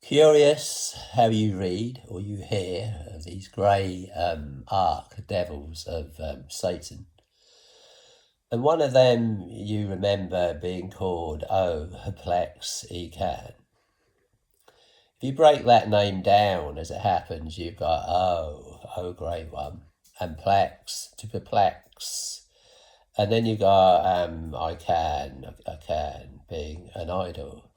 Curious how you read or you hear of these grey arch devils of Satan. And one of them you remember being called, Plex Ecan. If you break that name down as it happens, you've got great one, and Plex, to perplex. And then you got I can, being an idol.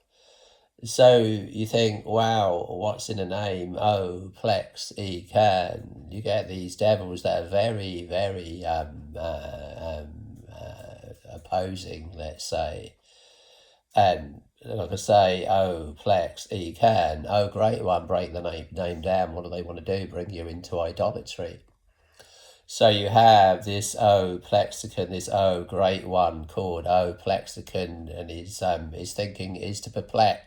So you think, wow, what's in a name? Plex, can. You get these devils that are very, very opposing, let's say. And like I say, Plex, can. Oh, great one, break the name down. What do they want to do? Bring you into idolatry. So you have this Plexicon, this great one called Plexicon, and his thinking is to perplex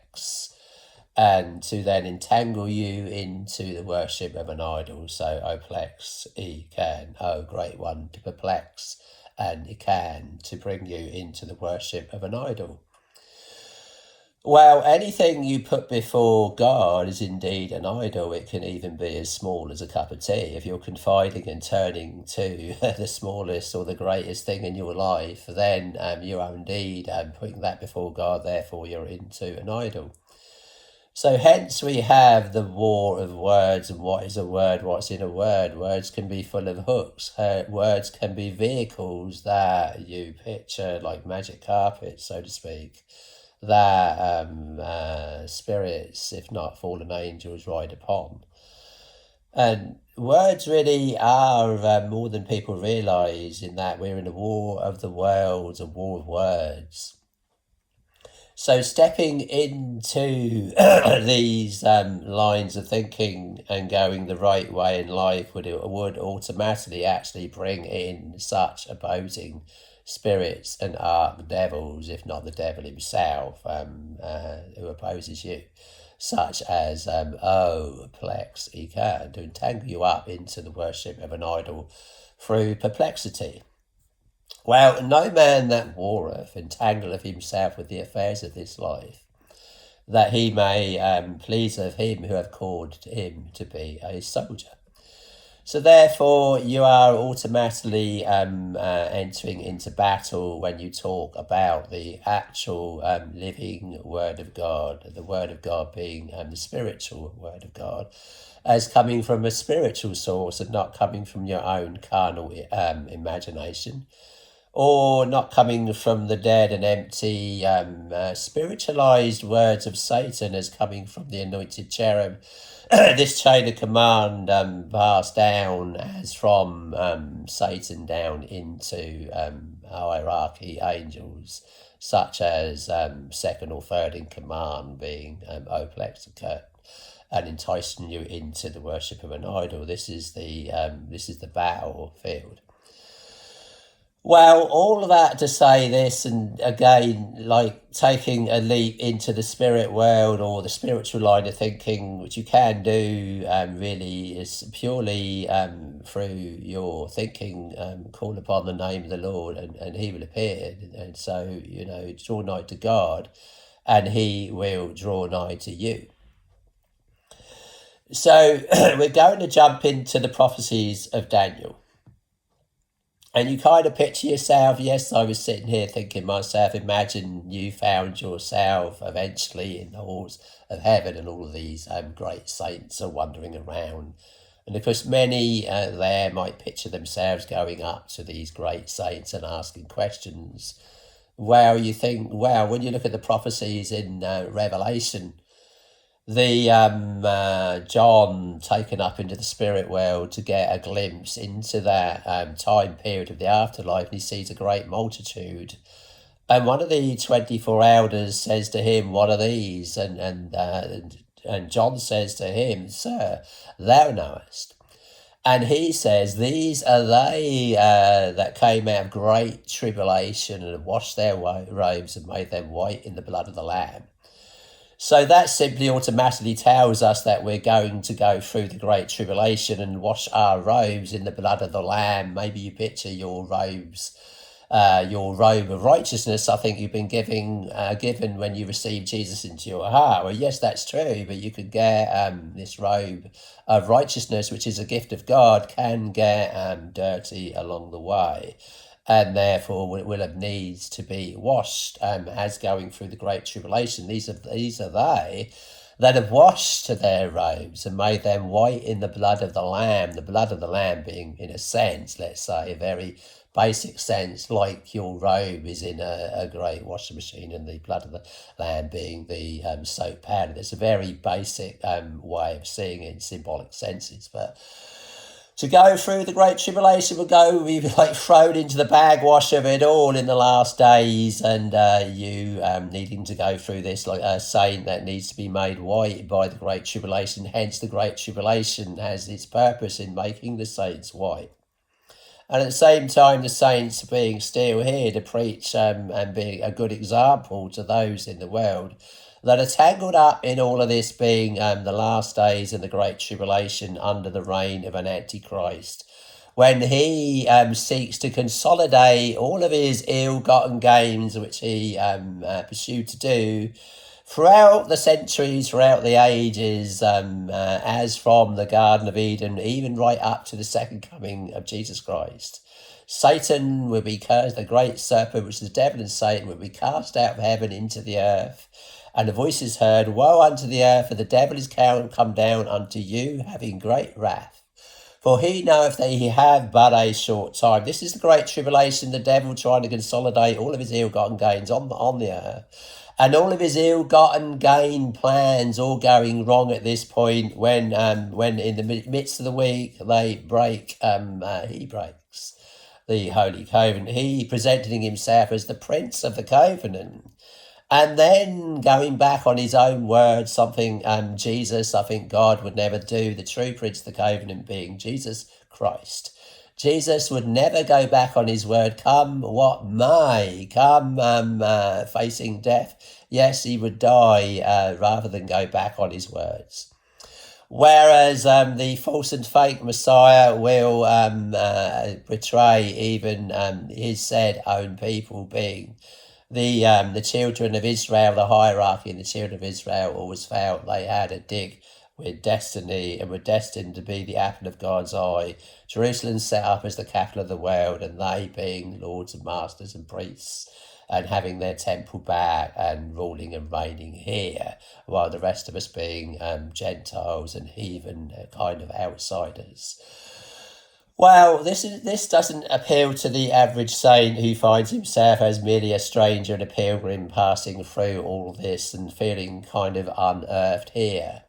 and to then entangle you into the worship of an idol. So Plex, can, great one, to perplex, and can, to bring you into the worship of an idol. Well, anything you put before God is indeed an idol. It can even be as small as a cup of tea. If you're confiding and turning to the smallest or the greatest thing in your life, then you are indeed putting that before God. Therefore, you're into an idol. So hence we have the war of words. And what is a word? What's in a word? Words can be full of hooks. Words can be vehicles that you picture like magic carpets, so to speak, that spirits, if not fallen angels, ride upon. And words really are more than people realise, in that we're in a war of the worlds, a war of words. So stepping into these lines of thinking and going the right way in life would automatically actually bring in such opposing spirits and archdevils, if not the devil himself, who opposes you, such as Plex, he can, to entangle you up into the worship of an idol through perplexity. Well, no man that warreth entangleth himself with the affairs of this life, that he may please of him who hath called him to be a soldier. So therefore, you are automatically entering into battle when you talk about the actual living Word of God, the Word of God being the spiritual Word of God, as coming from a spiritual source and not coming from your own carnal imagination, or not coming from the dead and empty spiritualized words of Satan, as coming from the anointed cherub. This chain of command passed down as from Satan down into hierarchy angels, such as second or third in command, being Oplexica, and enticing you into the worship of an idol. This is the battlefield. Well, all of that to say this, and again, like taking a leap into the spirit world or the spiritual line of thinking, which you can do, really is purely through your thinking, call upon the name of the Lord, and he will appear. And so, draw nigh to God and he will draw nigh to you. So we're going to jump into the prophecies of Daniel. And you kind of picture yourself, yes, I was sitting here thinking myself, imagine you found yourself eventually in the halls of heaven and all of these great saints are wandering around. And of course, many there might picture themselves going up to these great saints and asking questions. Well, you think, when you look at the prophecies in Revelation, the John taken up into the spirit world to get a glimpse into that time period of the afterlife, and he sees a great multitude. And one of the 24 elders says to him, "What are these?" And John says to him, "Sir, thou knowest." And he says, "These are they that came out of great tribulation and have washed their robes and made them white in the blood of the Lamb." So that simply automatically tells us that we're going to go through the great tribulation and wash our robes in the blood of the Lamb. Maybe you picture your robes your robe of righteousness, I think you've been given when you receive Jesus into your heart. Well, yes, that's true, but you could get this robe of righteousness, which is a gift of God, can get dirty along the way, and therefore will have needs to be washed as going through the great tribulation. These are they that have washed their robes and made them white in the blood of the Lamb. The blood of the Lamb being, in a sense, let's say, a very basic sense, like your robe is in a great washing machine, and the blood of the Lamb being the soap powder. It's a very basic way of seeing it in symbolic senses, but to go through the great tribulation will be like thrown into the bagwash of it all in the last days, and you needing to go through this like a saint that needs to be made white by the great tribulation. Hence, the great tribulation has its purpose in making the saints white. And at the same time, the saints being still here to preach and being a good example to those in the world that are tangled up in all of this, being the last days and the great tribulation under the reign of an Antichrist, when he seeks to consolidate all of his ill-gotten gains, which he pursued to do throughout the centuries, throughout the ages, as from the Garden of Eden, even right up to the second coming of Jesus Christ. Satan will be cursed, the great serpent, which is the devil and Satan, will be cast out of heaven into the earth. And the voice is heard, Woe unto the earth, for the devil is come down unto you, having great wrath. For he knoweth that he have but a short time. This is the great tribulation, the devil trying to consolidate all of his ill-gotten gains on the earth. And all of his ill-gotten gain plans all going wrong at this point, when in the midst of the week they break, he breaks the Holy Covenant. He presenting himself as the Prince of the Covenant. And then going back on his own word, something Jesus, I think God would never do, the true Prince of the Covenant being Jesus Christ. Jesus would never go back on his word, come what may, come facing death. Yes, he would die rather than go back on his words. Whereas the false and fake Messiah will betray even his said own people, being the children of Israel. The hierarchy in the children of Israel always felt they had a dig with destiny and were destined to be the apple of God's eye. Jerusalem set up as the capital of the world, and they being lords and masters and priests and having their temple back and ruling and reigning here, while the rest of us being Gentiles and heathen kind of outsiders. Well, this doesn't appeal to the average saint who finds himself as merely a stranger and a pilgrim passing through all this and feeling kind of unearthed here.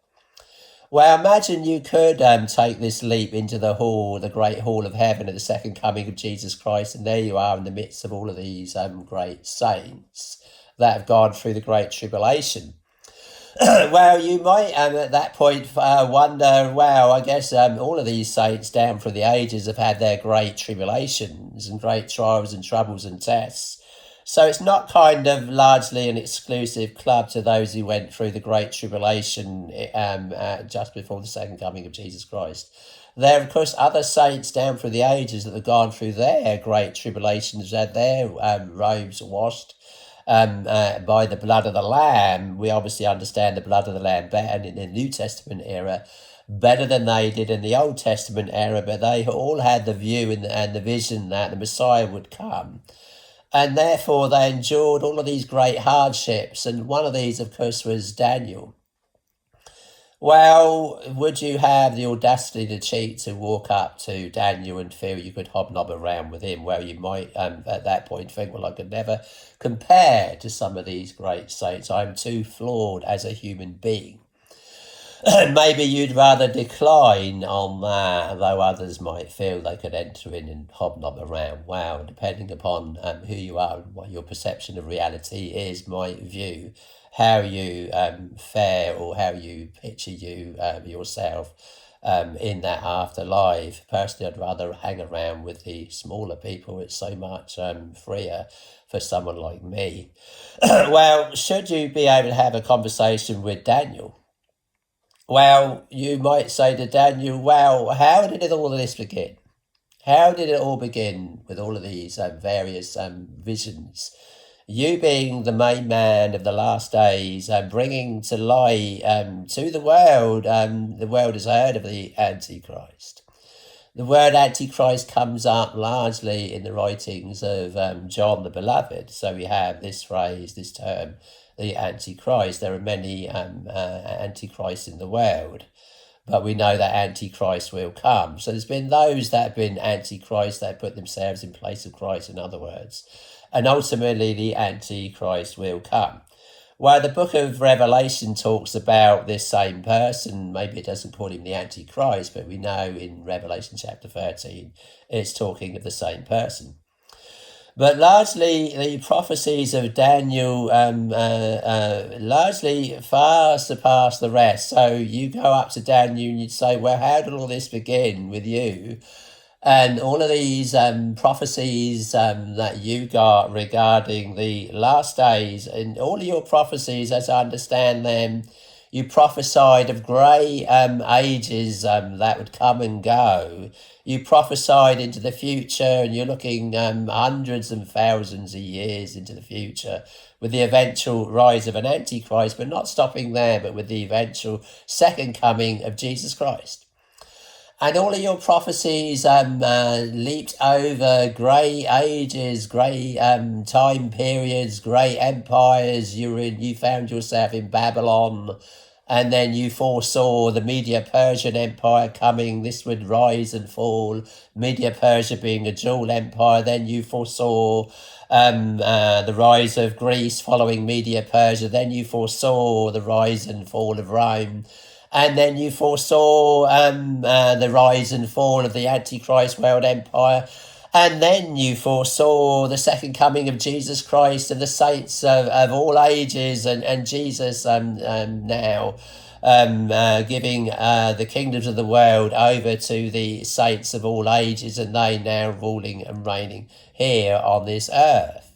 Well, imagine you could take this leap into the great hall of heaven at the second coming of Jesus Christ, and there you are in the midst of all of these great saints that have gone through the great tribulation. Well, you might at that point wonder, well, I guess all of these saints down through the ages have had their great tribulations and great trials and troubles and tests. So it's not kind of largely an exclusive club to those who went through the great tribulation just before the second coming of Jesus Christ. There are, of course, other saints down through the ages that have gone through their great tribulations, had their robes washed by the blood of the Lamb. We obviously understand the blood of the Lamb better in the New Testament era, better than they did in the Old Testament era, but they all had the view and the vision that the Messiah would come. And therefore they endured all of these great hardships, and one of these, of course, was Daniel. Well, would you have the audacity to cheat to walk up to Daniel and feel you could hobnob around with him? Well, you might at that point think, well, I could never compare to some of these great saints. I'm too flawed as a human being. Maybe you'd rather decline on that, though others might feel they could enter in and hobnob around. Wow, depending upon who you are and what your perception of reality is, my view, how you fare or how you picture yourself in that afterlife. Personally, I'd rather hang around with the smaller people. It's so much freer for someone like me. Well, should you be able to have a conversation with Daniel? Well, you might say to Daniel, well, how did all of this begin? How did it all begin with all of these various visions? You being the main man of the last days, bringing to light to the world has heard of the Antichrist. The word Antichrist comes up largely in the writings of John the Beloved. So we have this phrase, this term, the Antichrist. There are many Antichrists in the world, but we know that Antichrist will come. So there's been those that have been Antichrist, that put themselves in place of Christ, in other words. And ultimately the Antichrist will come. Well, the book of Revelation talks about this same person. Maybe it doesn't call him the Antichrist, but we know in Revelation chapter 13, it's talking of the same person. But largely, the prophecies of Daniel largely far surpass the rest. So you go up to Daniel and you'd say, well, how did all this begin with you? And all of these prophecies that you got regarding the last days, and all of your prophecies, as I understand them, you prophesied of grey ages that would come and go. You prophesied into the future, and you're looking hundreds and thousands of years into the future with the eventual rise of an Antichrist, but not stopping there, but with the eventual second coming of Jesus Christ. And all of your prophecies leaped over grey ages, grey time periods, grey empires. You found yourself in Babylon, and then you foresaw the Media-Persian Empire coming. This would rise and fall. Media-Persia being a dual empire. Then you foresaw the rise of Greece following Media-Persia. Then you foresaw the rise and fall of Rome. And then you foresaw the rise and fall of the Antichrist world empire. And then you foresaw the second coming of Jesus Christ and the saints of all ages, and Jesus now giving the kingdoms of the world over to the saints of all ages, and they now ruling and reigning here on this earth.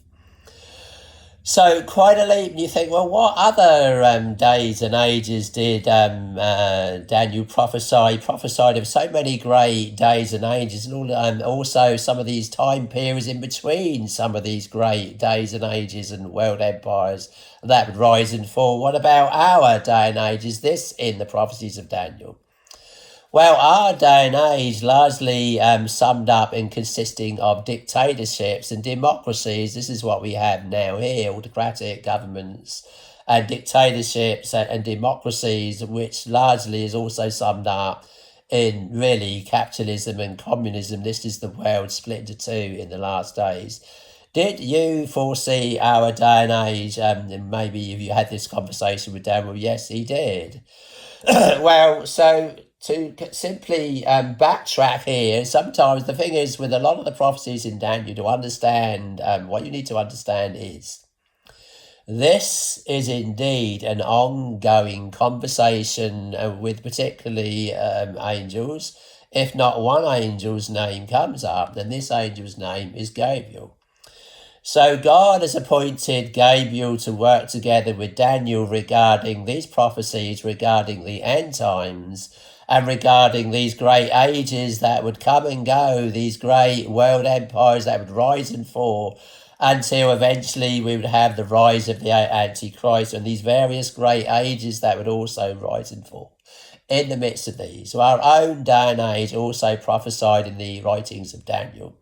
So quite a leap, and you think, well, what other days and ages did Daniel prophesy? Prophesied of so many great days and ages, and also some of these time periods in between some of these great days and ages and world empires that would rise and fall. What about our day and age? Is this in the prophecies of Daniel? Well, our day and age largely summed up in consisting of dictatorships and democracies. This is what we have now here, autocratic governments and dictatorships and democracies, which largely is also summed up in really capitalism and communism. This is the world split into two in the last days. Did you foresee our day and age? And maybe if you had this conversation with Daniel, yes, he did. Well, so to simply backtrack here, sometimes the thing is with a lot of the prophecies in Daniel, to understand what you need to understand is this is indeed an ongoing conversation with particularly angels. If not one angel's name comes up, then this angel's name is Gabriel. So God has appointed Gabriel to work together with Daniel regarding these prophecies, regarding the end times, and regarding these great ages that would come and go, these great world empires that would rise and fall, until eventually we would have the rise of the Antichrist, and these various great ages that would also rise and fall. In the midst of these, so our own day and age also prophesied in the writings of Daniel.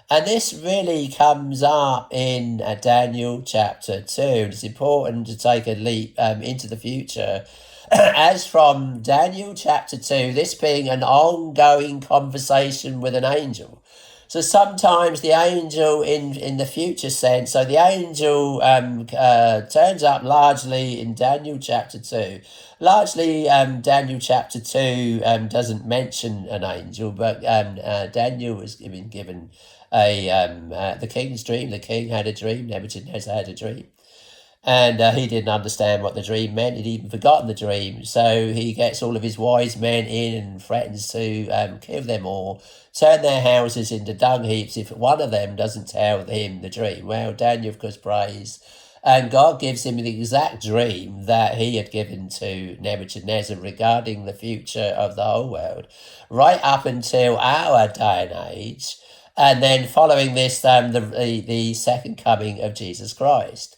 And this really comes up in Daniel chapter 2. It's important to take a leap into the future. As from Daniel chapter 2, this being an ongoing conversation with an angel. So sometimes the angel in the future sense, so the angel turns up largely in Daniel chapter 2. Largely Daniel chapter 2 doesn't mention an angel, but Daniel was given the king's dream. The king had a dream. Nebuchadnezzar had a dream, and he didn't understand what the dream meant. He'd even forgotten the dream. So he gets all of his wise men in and threatens to kill them all, turn their houses into dung heaps if one of them doesn't tell him the dream. Well, Daniel, of course, prays And God gives him the exact dream that he had given to Nebuchadnezzar regarding the future of the whole world, right up until our day and age. And then following this, the second coming of Jesus Christ.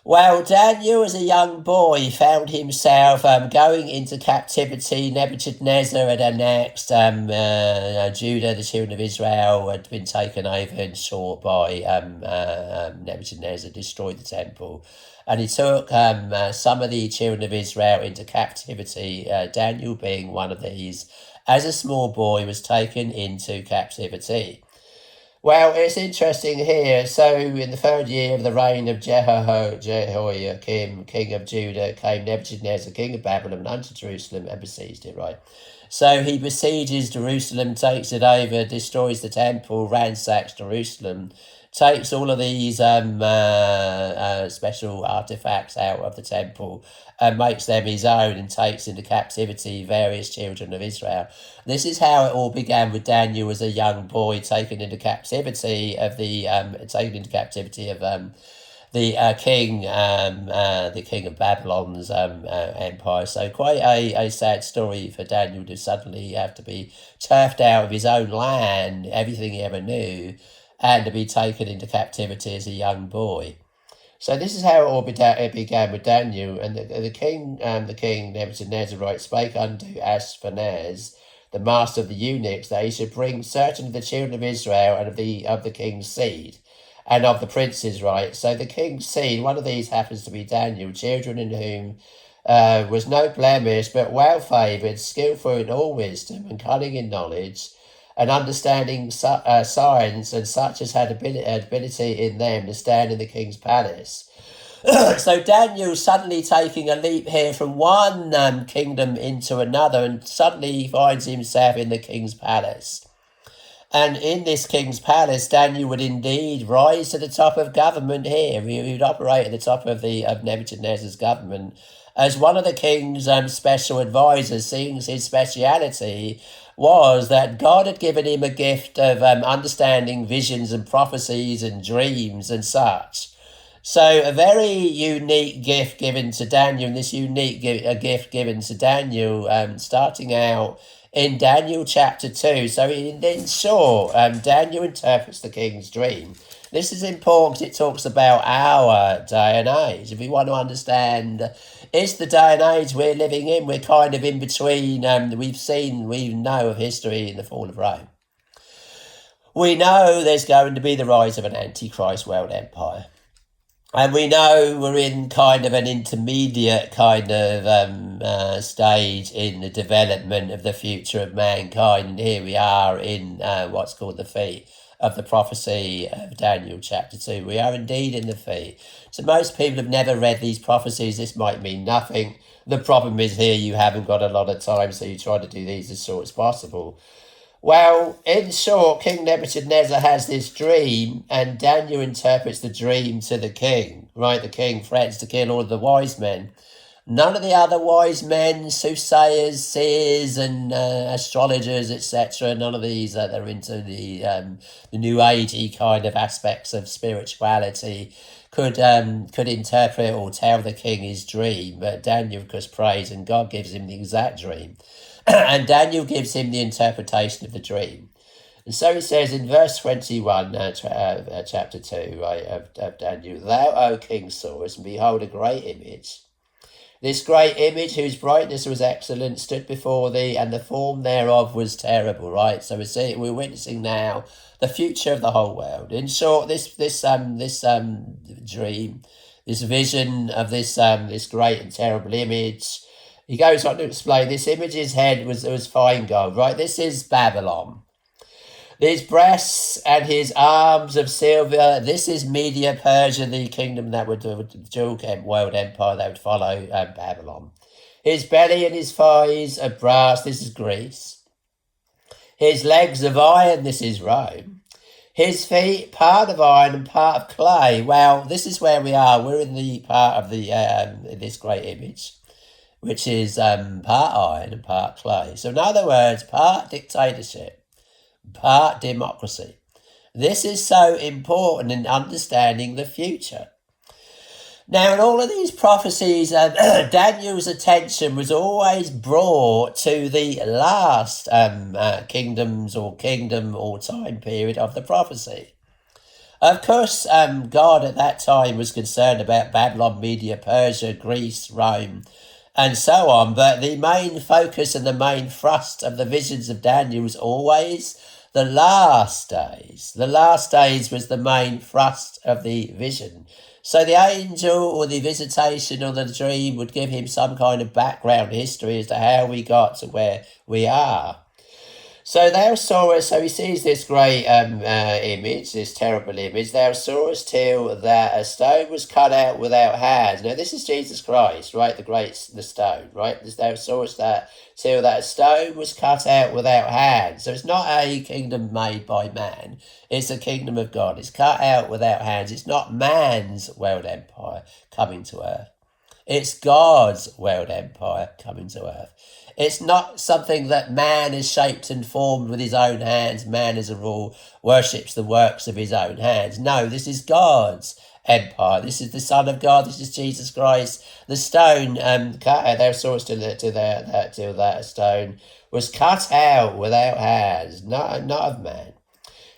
Well, Daniel, as a young boy, found himself going into captivity. Nebuchadnezzar had annexed Judah, the children of Israel, had been taken over in short by Nebuchadnezzar, destroyed the temple. And he took some of the children of Israel into captivity, Daniel being one of these. As a small boy, was taken into captivity. Well, it's interesting here. So, in the third year of the reign of Jehoiakim, king of Judah, came Nebuchadnezzar, king of Babylon, unto Jerusalem and besieged it, right? So he besieges Jerusalem, takes it over, destroys the temple, ransacks Jerusalem, takes all of these special artifacts out of the temple and makes them his own, and takes into captivity various children of Israel. This is how it all began with Daniel as a young boy taken into captivity of the the king of Babylon's empire. So quite a sad story for Daniel to suddenly have to be turfed out of his own land, everything he ever knew, and to be taken into captivity as a young boy. So this is how it all began with Daniel. And the king Nebuchadnezzar, right, spake unto Ashpenaz, the master of the eunuchs, that he should bring certain of the children of Israel and of the king's seed, and of the princes, right? So the king's seed, one of these happens to be Daniel, children in whom was no blemish, but well favoured, skillful in all wisdom, and cunning in knowledge, and understanding science, and such as had ability in them to stand in the king's palace. So Daniel's suddenly taking a leap here from one kingdom into another, and suddenly he finds himself in the king's palace. And in this king's palace, Daniel would indeed rise to the top of government here. He would operate at the top of Nebuchadnezzar's government as one of the king's special advisors, seeing his speciality was that God had given him a gift of understanding visions and prophecies and dreams and such. So a very unique gift given to Daniel, and this unique gift given to Daniel starting out in Daniel chapter 2. So in short, Daniel interprets the king's dream. This is important because it talks about our day and age. If we want to understand, it's the day and age we're living in. We're kind of in between. We know of history in the fall of Rome. We know there's going to be the rise of an Antichrist world empire. And we know we're in kind of an intermediate kind of stage in the development of the future of mankind. And here we are in what's called the feet of the prophecy of Daniel chapter 2. We are indeed in the feet. So most people have never read these prophecies. This might mean nothing. The problem is here you haven't got a lot of time, so you try to do these as short as possible. Well, in short, King Nebuchadnezzar has this dream, and Daniel interprets the dream to the king. Right, the king threatens to kill all of the wise men. None of the other wise men, soothsayers, seers, and astrologers, etc., none of these that are into the new agey kind of aspects of spirituality could interpret or tell the king his dream. But Daniel, of course, prays, and God gives him the exact dream. And Daniel gives him the interpretation of the dream. And so he says in verse 21, chapter 2, right, of Daniel, Thou, O king, sawest, and behold, a great image. This great image, whose brightness was excellent, stood before thee, and the form thereof was terrible, right? So we're witnessing now the future of the whole world. In short, this dream, this vision of this great and terrible image, he goes on to explain this image's head was fine gold, right? This is Babylon. His breasts and his arms of silver. This is Media Persia, the kingdom that would the dual world empire that would follow Babylon. His belly and his thighs of brass. This is Greece. His legs of iron. This is Rome. His feet, part of iron and part of clay. Well, this is where we are. We're in the part of this great image, which is part iron and part clay. So in other words, part dictatorship, part democracy. This is so important in understanding the future. Now, in all of these prophecies, Daniel's attention was always brought to the last kingdom or time period of the prophecy. Of course, God at that time was concerned about Babylon, Media, Persia, Greece, Rome, and so on. But the main focus and the main thrust of the visions of Daniel was always the last days. The last days was the main thrust of the vision. So the angel or the visitation or the dream would give him some kind of background history as to how we got to where we are. So thou sawest, so he sees this great image, this terrible image. Thou sawest till that a stone was cut out without hands. Now this is Jesus Christ, right? The stone, right? Thou sawest that till that a stone was cut out without hands. So it's not a kingdom made by man. It's a kingdom of God. It's cut out without hands. It's not man's world empire coming to earth. It's God's world empire coming to earth. It's not something that man has shaped and formed with his own hands. Man, as a rule, worships the works of his own hands. No, this is God's empire. This is the Son of God. This is Jesus Christ. The stone cut out. Thou sawest till that stone was cut out without hands, not of man,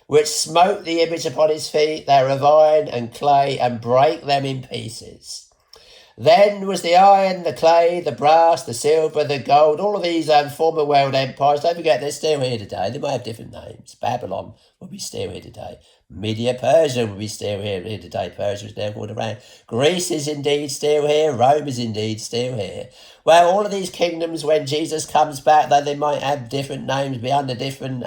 which smote the image upon his feet. They were of iron and clay, and brake them in pieces. Then was the iron, the clay, the brass, the silver, the gold, all of these former world empires. Don't forget, they're still here today. They might have different names. Babylon will be still here today. Media Persia will be still here today. Persia is now called Iran. Greece is indeed still here. Rome is indeed still here. Well, all of these kingdoms, when Jesus comes back, though they might have different names, be under different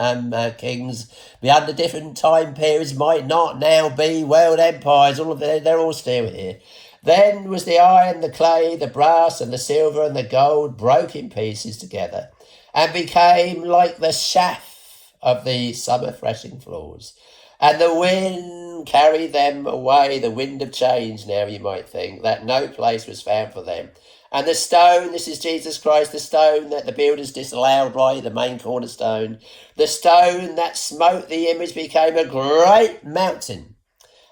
kings, be under different time periods, might not now be world empires. All of they're all still here. Then was the iron, the clay, the brass, and the silver, and the gold broke in pieces together, and became like the chaff of the summer threshing floors. And the wind carried them away, the wind of change, now you might think, that no place was found for them. And the stone, this is Jesus Christ, the stone that the builders disallowed, right, the main cornerstone, the stone that smote the image became a great mountain,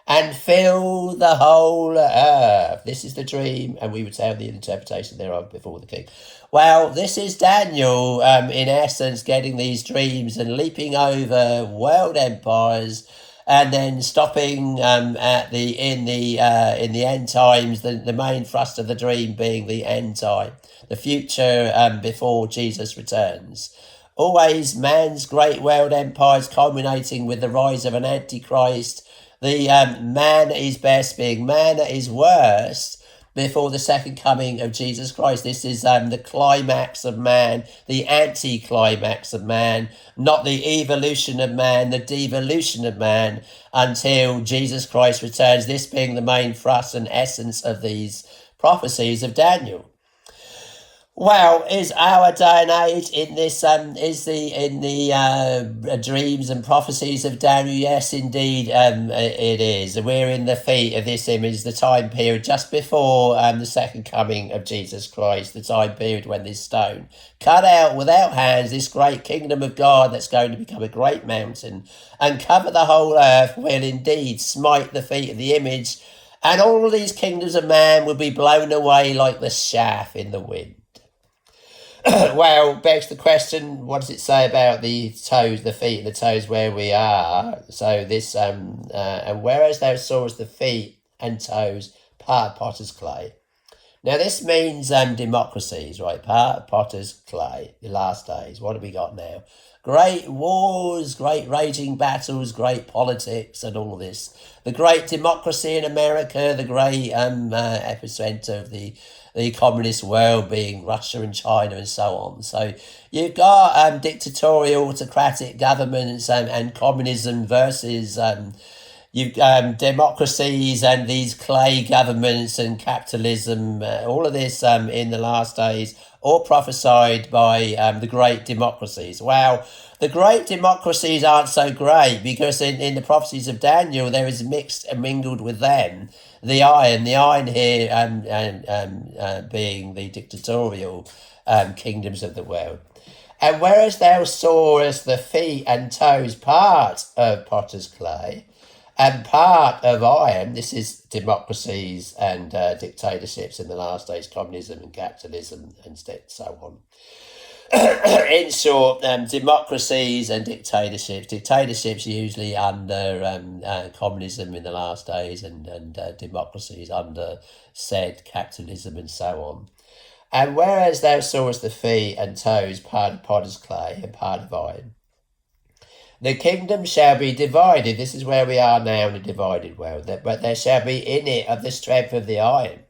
and fill the whole earth. This is the dream, and we would say the interpretation thereof before the king. Well, this is Daniel, in essence, getting these dreams and leaping over world empires, and then stopping in the end times. The main thrust of the dream being the end time, the future before Jesus returns. Always man's great world empires culminating with the rise of an Antichrist. The man at his best being man at his worst before the second coming of Jesus Christ. This is the climax of man, the anti-climax of man, not the evolution of man, the devolution of man, until Jesus Christ returns. This being the main thrust and essence of these prophecies of Daniel. Well, is our day and age in this dreams and prophecies of Daniel? Yes, indeed, it is. We're in the feet of this image, the time period just before the second coming of Jesus Christ, the time period when this stone cut out without hands, this great kingdom of God that's going to become a great mountain and cover the whole earth will indeed smite the feet of the image, and all of these kingdoms of man will be blown away like the chaff in the wind. Well, begs the question, what does it say about the toes, the feet and the toes where we are? So this, and whereas thou sawest the feet and toes, part of potter's clay. Now this means democracies, right? Part of potter's clay, the last days. What have we got now? Great wars, great raging battles, great politics and all this. The great democracy in America, the great epicenter of the communist world being Russia and China and so on. So you've got dictatorial, autocratic governments and communism versus democracies and these clay governments and capitalism, all of this in the last days, all prophesied by the great democracies. Wow, the great democracies aren't so great because in the prophecies of Daniel, there is mixed and mingled with them the iron here being the dictatorial kingdoms of the world. And whereas thou sawest the feet and toes part of potter's clay, And part of iron, this is democracies and dictatorships in the last days, communism and capitalism and so on. In short, democracies and dictatorships usually under communism in the last days, and democracies under said capitalism and so on. And whereas thou sawest the feet and toes, part of potter's clay and part of iron, the kingdom shall be divided. This is where we are now in a divided world. But there shall be in it of the strength of the iron.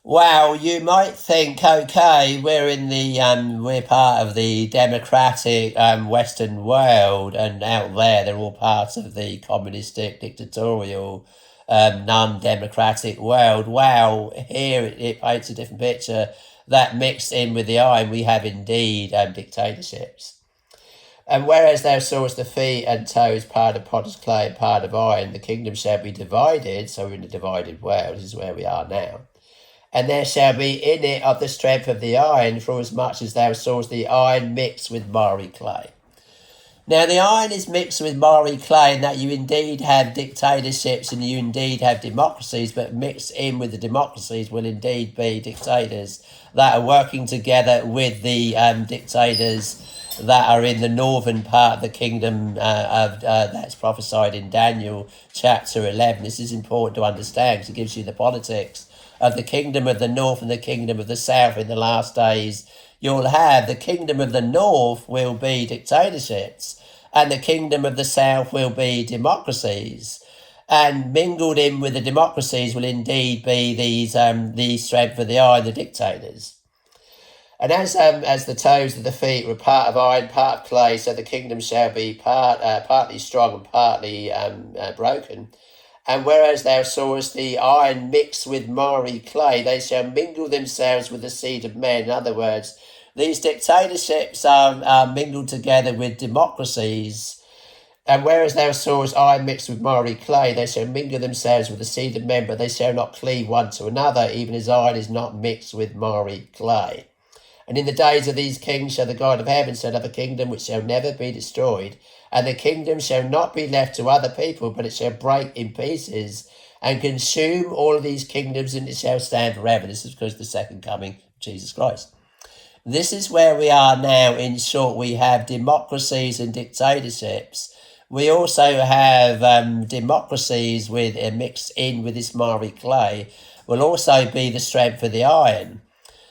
Well, you might think, okay, we're part of the democratic Western world, and out there they're all parts of the communistic, dictatorial, non-democratic world. Wow, here it paints a different picture. That mixed in with the iron, we have indeed dictatorships. And whereas thou sawest the feet and toes, part of potter's clay and part of iron, the kingdom shall be divided. So we're in a divided world. This is where we are now. And there shall be in it of the strength of the iron, for as much as thou sawest the iron mixed with miry clay. Now the iron is mixed with miry clay, and that you indeed have dictatorships and you indeed have democracies, but mixed in with the democracies will indeed be dictators that are working together with the dictators that are in the northern part of the kingdom that's prophesied in Daniel chapter 11. This is important to understand because it gives you the politics of the kingdom of the north and the kingdom of the south in the last days. You'll have the kingdom of the north will be dictatorships, and the kingdom of the south will be democracies. And mingled in with the democracies will indeed be the strength of the iron, the dictators. And as the toes of the feet were part of iron, part of clay, so the kingdom shall be partly strong and partly broken. And whereas thou sawest the iron mixed with miry clay, they shall mingle themselves with the seed of men. In other words, these dictatorships are mingled together with democracies. And whereas thou sawest iron mixed with miry clay, they shall mingle themselves with the seed of men, but they shall not cleave one to another, even as iron is not mixed with miry clay. And in the days of these kings shall the God of heaven set up a kingdom which shall never be destroyed, and the kingdom shall not be left to other people, but it shall break in pieces and consume all of these kingdoms, and it shall stand forever. This is because of the second coming of Jesus Christ. This is where we are now. In short, we have democracies and dictatorships. We also have democracies with mixed in with this miry clay will also be the strength of the iron.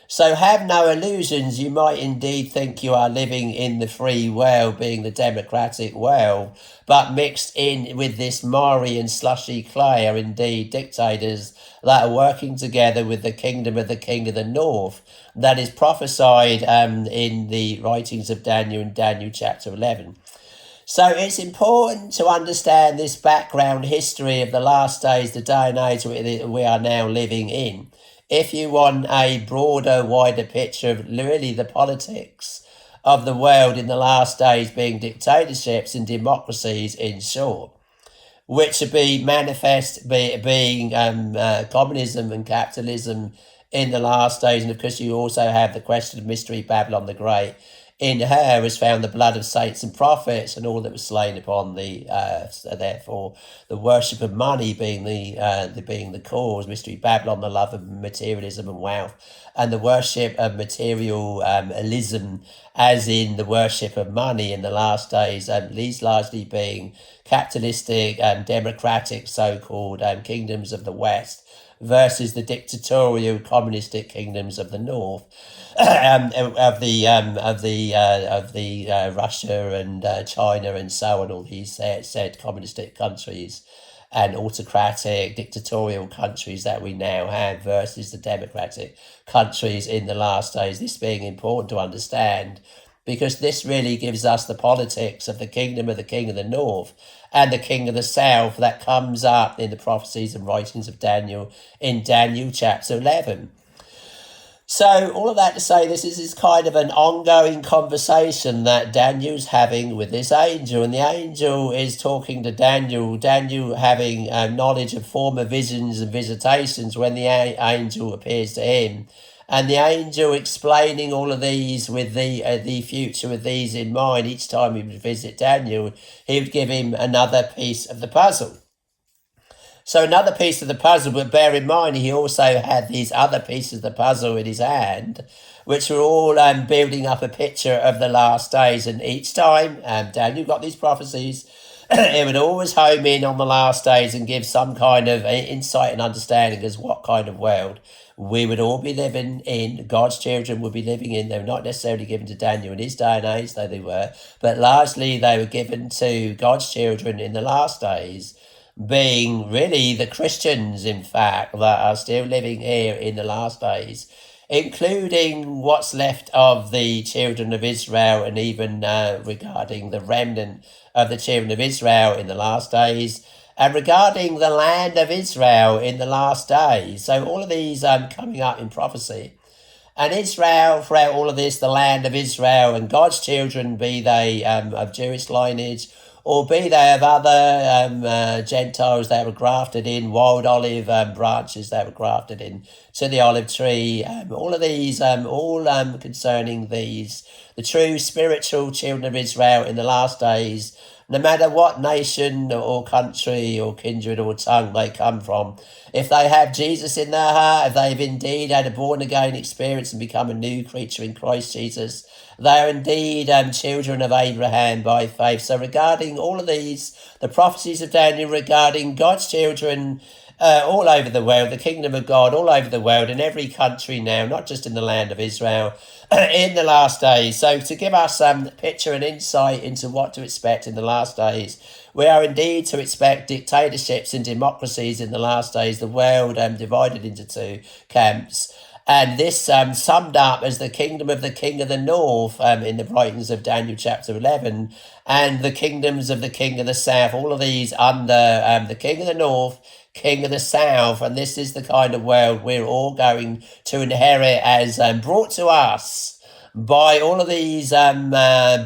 So have no illusions. You might indeed think you are living in the free world, being the democratic world, but mixed in with this miry and slushy clay are indeed dictators that are working together with the kingdom of the king of the north that is prophesied in the writings of Daniel in Daniel chapter 11. So it's important to understand this background history of the last days, the day and age we are now living in, if you want a broader, wider picture of really the politics of the world in the last days being dictatorships and democracies in short, which would be manifest being communism and capitalism in the last days. And of course you also have the question of mystery Babylon the Great. In her was found the blood of saints and prophets, and all that was slain upon the earth. So therefore, the worship of money being the cause, mystery Babylon, the love of materialism and wealth, and the worship of materialism, as in the worship of money in the last days, these largely being capitalistic and democratic so-called kingdoms of the West versus the dictatorial communistic kingdoms of the North. Of the Russia and China and so on, all these said communistic countries and autocratic dictatorial countries that we now have versus the democratic countries in the last days. This being important to understand because this really gives us the politics of the kingdom of the king of the north and the king of the south that comes up in the prophecies and writings of Daniel in Daniel chapter 11. So all of that to say, this is kind of an ongoing conversation that Daniel's having with this angel, and the angel is talking to Daniel. Daniel having knowledge of former visions and visitations when the angel appears to him, and the angel explaining all of these with the future with these in mind. Each time he would visit Daniel, he would give him another piece of the puzzle. So another piece of the puzzle, but bear in mind he also had these other pieces of the puzzle in his hand, which were all building up a picture of the last days. And each time Daniel got these prophecies, it would always home in on the last days and give some kind of insight and understanding as what kind of world we would all be living in, God's children would be living in. They were not necessarily given to Daniel in his day and age, though they were, but largely they were given to God's children in the last days, being really the Christians, in fact, that are still living here in the last days, including what's left of the children of Israel, and even regarding the remnant of the children of Israel in the last days, and regarding the land of Israel in the last days. So all of these coming up in prophecy. And Israel, throughout all of this, the land of Israel and God's children, be they of Jewish lineage, or be they of other Gentiles that were grafted in, wild olive branches that were grafted in to the olive tree. All of these, all concerning these, the true spiritual children of Israel in the last days, no matter what nation or country or kindred or tongue they come from. If they have Jesus in their heart, if they've indeed had a born-again experience and become a new creature in Christ Jesus, they are indeed children of Abraham by faith. So regarding all of these, the prophecies of Daniel regarding God's children all over the world, the kingdom of God all over the world, in every country now, not just in the land of Israel, in the last days. So to give us some picture and insight into what to expect in the last days, we are indeed to expect dictatorships and democracies in the last days, the world divided into two camps. And this summed up as the kingdom of the king of the north in the writings of Daniel chapter 11, and the kingdoms of the king of the south, all of these under the king of the north, king of the south. And this is the kind of world we're all going to inherit as brought to us by all of these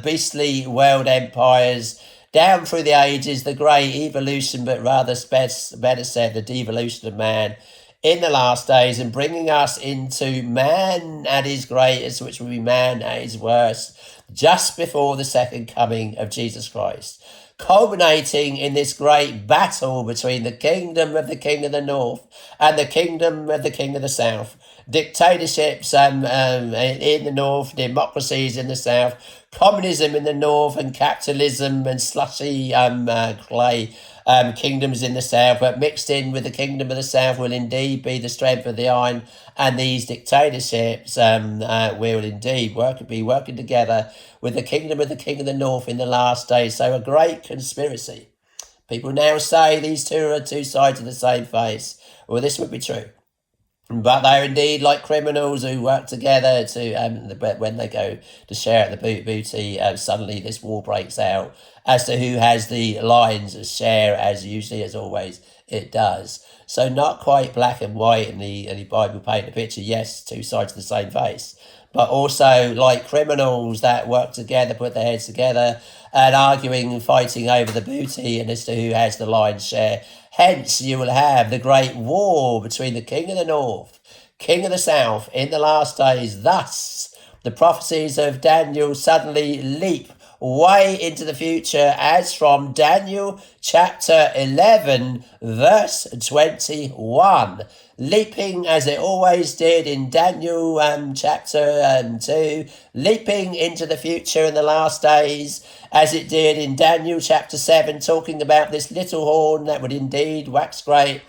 beastly world empires down through the ages, the great evolution, but rather better said, the devolution of man in the last days, and bringing us into man at his greatest, which will be man at his worst, just before the second coming of Jesus Christ, culminating in this great battle between the kingdom of the king of the north and the kingdom of the king of the south. Dictatorships in the north, democracies in the south, communism in the north, and capitalism and slushy clay kingdoms in the south, but mixed in with the kingdom of the south will indeed be the strength of the iron, and these dictatorships will indeed be working together with the kingdom of the king of the north in the last days. So a great conspiracy. People now say these two are two sides of the same face. Well, this would be true. But they're indeed like criminals who work together to, but when they go to share the booty, suddenly this war breaks out as to who has the lion's share, as usually, as always, it does. So not quite black and white in the Bible paint a picture. Yes, two sides of the same face. But also like criminals that work together, put their heads together, and arguing and fighting over the booty and as to who has the lion's share. Hence, you will have the great war between the king of the north, king of the south in the last days. Thus, the prophecies of Daniel suddenly leap way into the future, as from Daniel chapter 11, verse 21. Leaping as it always did in Daniel chapter 2, leaping into the future in the last days, as it did in Daniel chapter 7, talking about this little horn that would indeed wax great,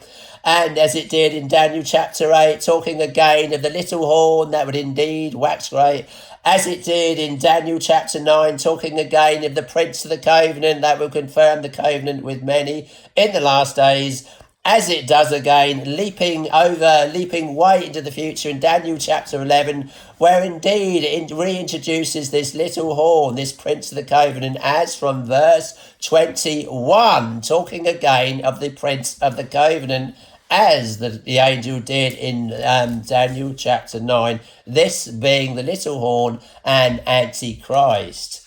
and as it did in Daniel chapter 8, talking again of the little horn that would indeed wax great, as it did in Daniel chapter 9, talking again of the prince of the covenant that will confirm the covenant with many in the last days, as it does again, leaping way into the future in Daniel chapter 11, where indeed it reintroduces this little horn, this prince of the covenant, as from verse 21, talking again of the prince of the covenant as the angel did in Daniel chapter 9, this being the little horn and Antichrist.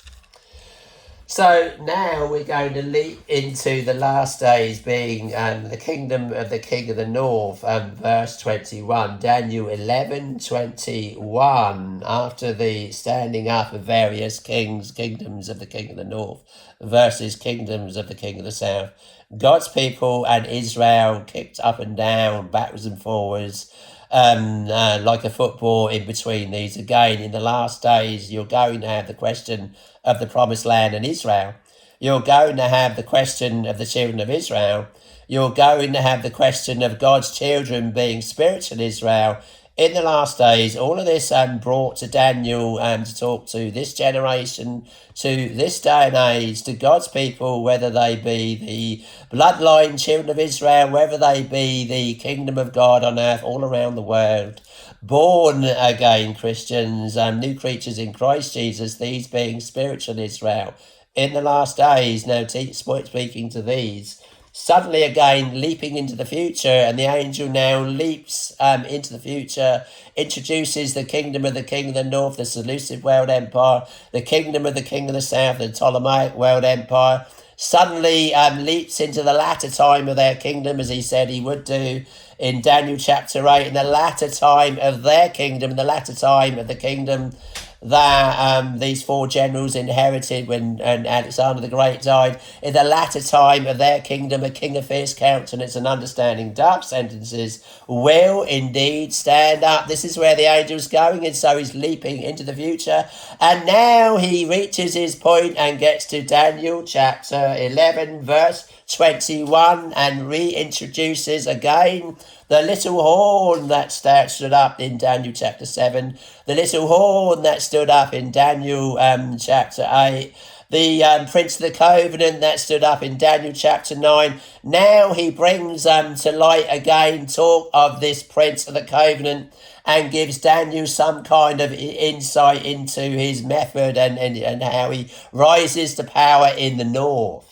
So now we're going to leap into the last days, being the kingdom of the king of the north, verse 21, Daniel 11:21. After the standing up of various kingdoms of the king of the north versus kingdoms of the king of the south, God's people and Israel kicked up and down, backwards and forwards, like a football in between these. Again, in the last days, you're going to have the question of the promised land and Israel. You're going to have the question of the children of Israel. You're going to have the question of God's children being spiritual Israel in the last days. All of this brought to Daniel to talk to this generation, to this day and age, to God's people, whether they be the bloodline children of Israel, whether they be the kingdom of God on earth all around the world. Born again Christians, new creatures in Christ Jesus, these being spiritual Israel in the last days, now speaking to these. Suddenly again leaping into the future, and the angel now leaps into the future, introduces the kingdom of the king of the north, the Seleucid world empire, the kingdom of the king of the south, the Ptolemaic world empire. Suddenly leaps into the latter time of their kingdom, as he said he would do in Daniel chapter 8, in the latter time of their kingdom, in the latter time of the kingdom that these four generals inherited when Alexander the Great died. In the latter time of their kingdom, a king of fierce countenance and understanding dark sentences will indeed stand up. This is where the angel's going, and so he's leaping into the future. And now he reaches his point and gets to Daniel chapter 11, verse 21, and reintroduces again the little horn that stood up in Daniel chapter 7, the little horn that stood up in Daniel chapter 8, the Prince of the Covenant that stood up in Daniel chapter 9. Now he brings to light again talk of this Prince of the Covenant and gives Daniel some kind of insight into his method and how he rises to power in the north.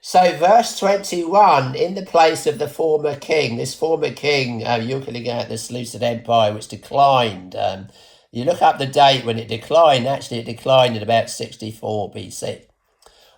So verse 21, in the place of the former king, this former king, you're looking at the Seleucid Empire, which declined. You look up the date when it declined. Actually, it declined in about 64 BC.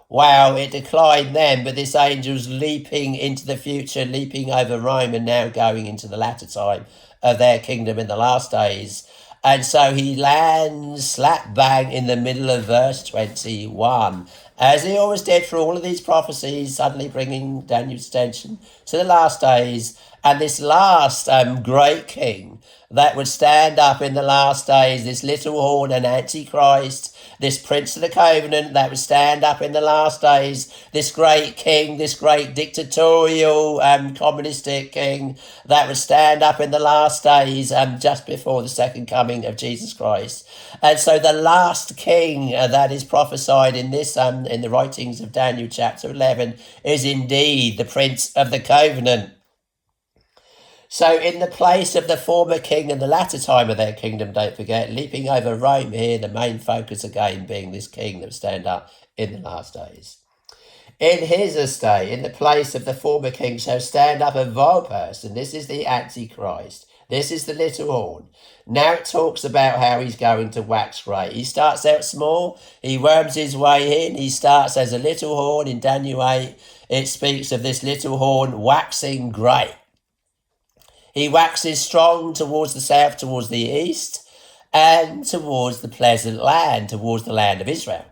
Wow, it declined then, but this angel's leaping into the future, leaping over Rome, and now going into the latter time of their kingdom in the last days. And so he lands slap bang in the middle of verse 21, as he always did for all of these prophecies, suddenly bringing Daniel's attention to the last days. And this last great king that would stand up in the last days, this little horn and Antichrist, this Prince of the Covenant that would stand up in the last days, this great king, this great dictatorial communistic king that would stand up in the last days just before the second coming of Jesus Christ. And so the last king that is prophesied in this in the writings of Daniel chapter 11 is indeed the Prince of the Covenant. So in the place of the former king and the latter time of their kingdom, don't forget, leaping over Rome here, the main focus again being this king that will stand up in the last days. In his estate, in the place of the former king, shall stand up a vile person. This is the Antichrist. This is the little horn. Now it talks about how he's going to wax great. He starts out small. He worms his way in. He starts as a little horn. In Daniel 8, it speaks of this little horn waxing great. He waxes strong towards the south, towards the east, and towards the pleasant land, towards the land of Israel.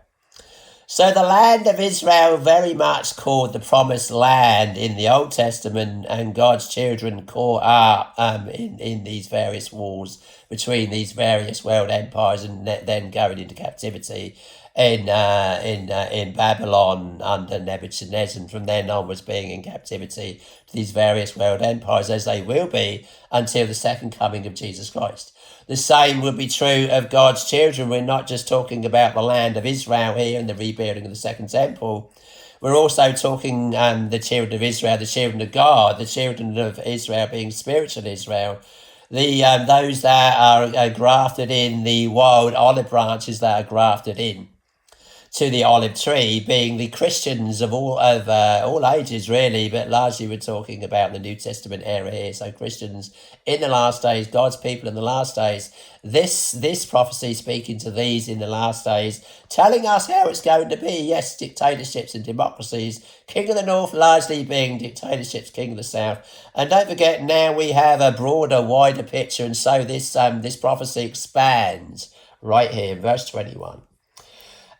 So the land of Israel, very much called the promised land in the Old Testament, and God's children caught up in these various wars between these various world empires, and then going into captivity in Babylon under Nebuchadnezzar, and from then onwards being in captivity to these various world empires, as they will be until the second coming of Jesus Christ. The same would be true of God's children. We're not just talking about the land of Israel here and the rebuilding of the second temple. We're also talking the children of Israel, the children of God, the children of Israel being spiritual Israel. Those that are grafted in, the wild olive branches that are grafted in to the olive tree, being the Christians of all ages, really, but largely we're talking about the New Testament era here. So Christians in the last days, God's people in the last days. This prophecy speaking to these in the last days, telling us how it's going to be. Yes, dictatorships and democracies. King of the North largely being dictatorships, King of the South. And don't forget, now we have a broader, wider picture, and so this prophecy expands right here, verse 21.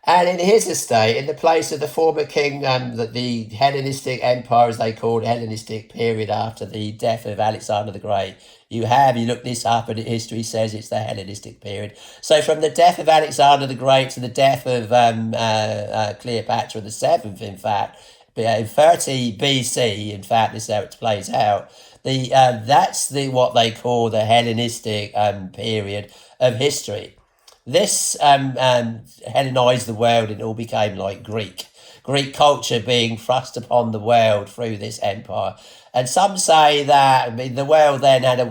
And in his estate, in the place of the former king, the Hellenistic Empire, as they called it, Hellenistic period after the death of Alexander the Great, you look this up, and history says it's the Hellenistic period. So from the death of Alexander the Great to the death of Cleopatra the Seventh, in fact, in 30 BC, in fact, this is how it plays out. That's what they call the Hellenistic period of history. This Hellenized the world, and it all became like Greek culture being thrust upon the world through this empire. And some say that the world then had the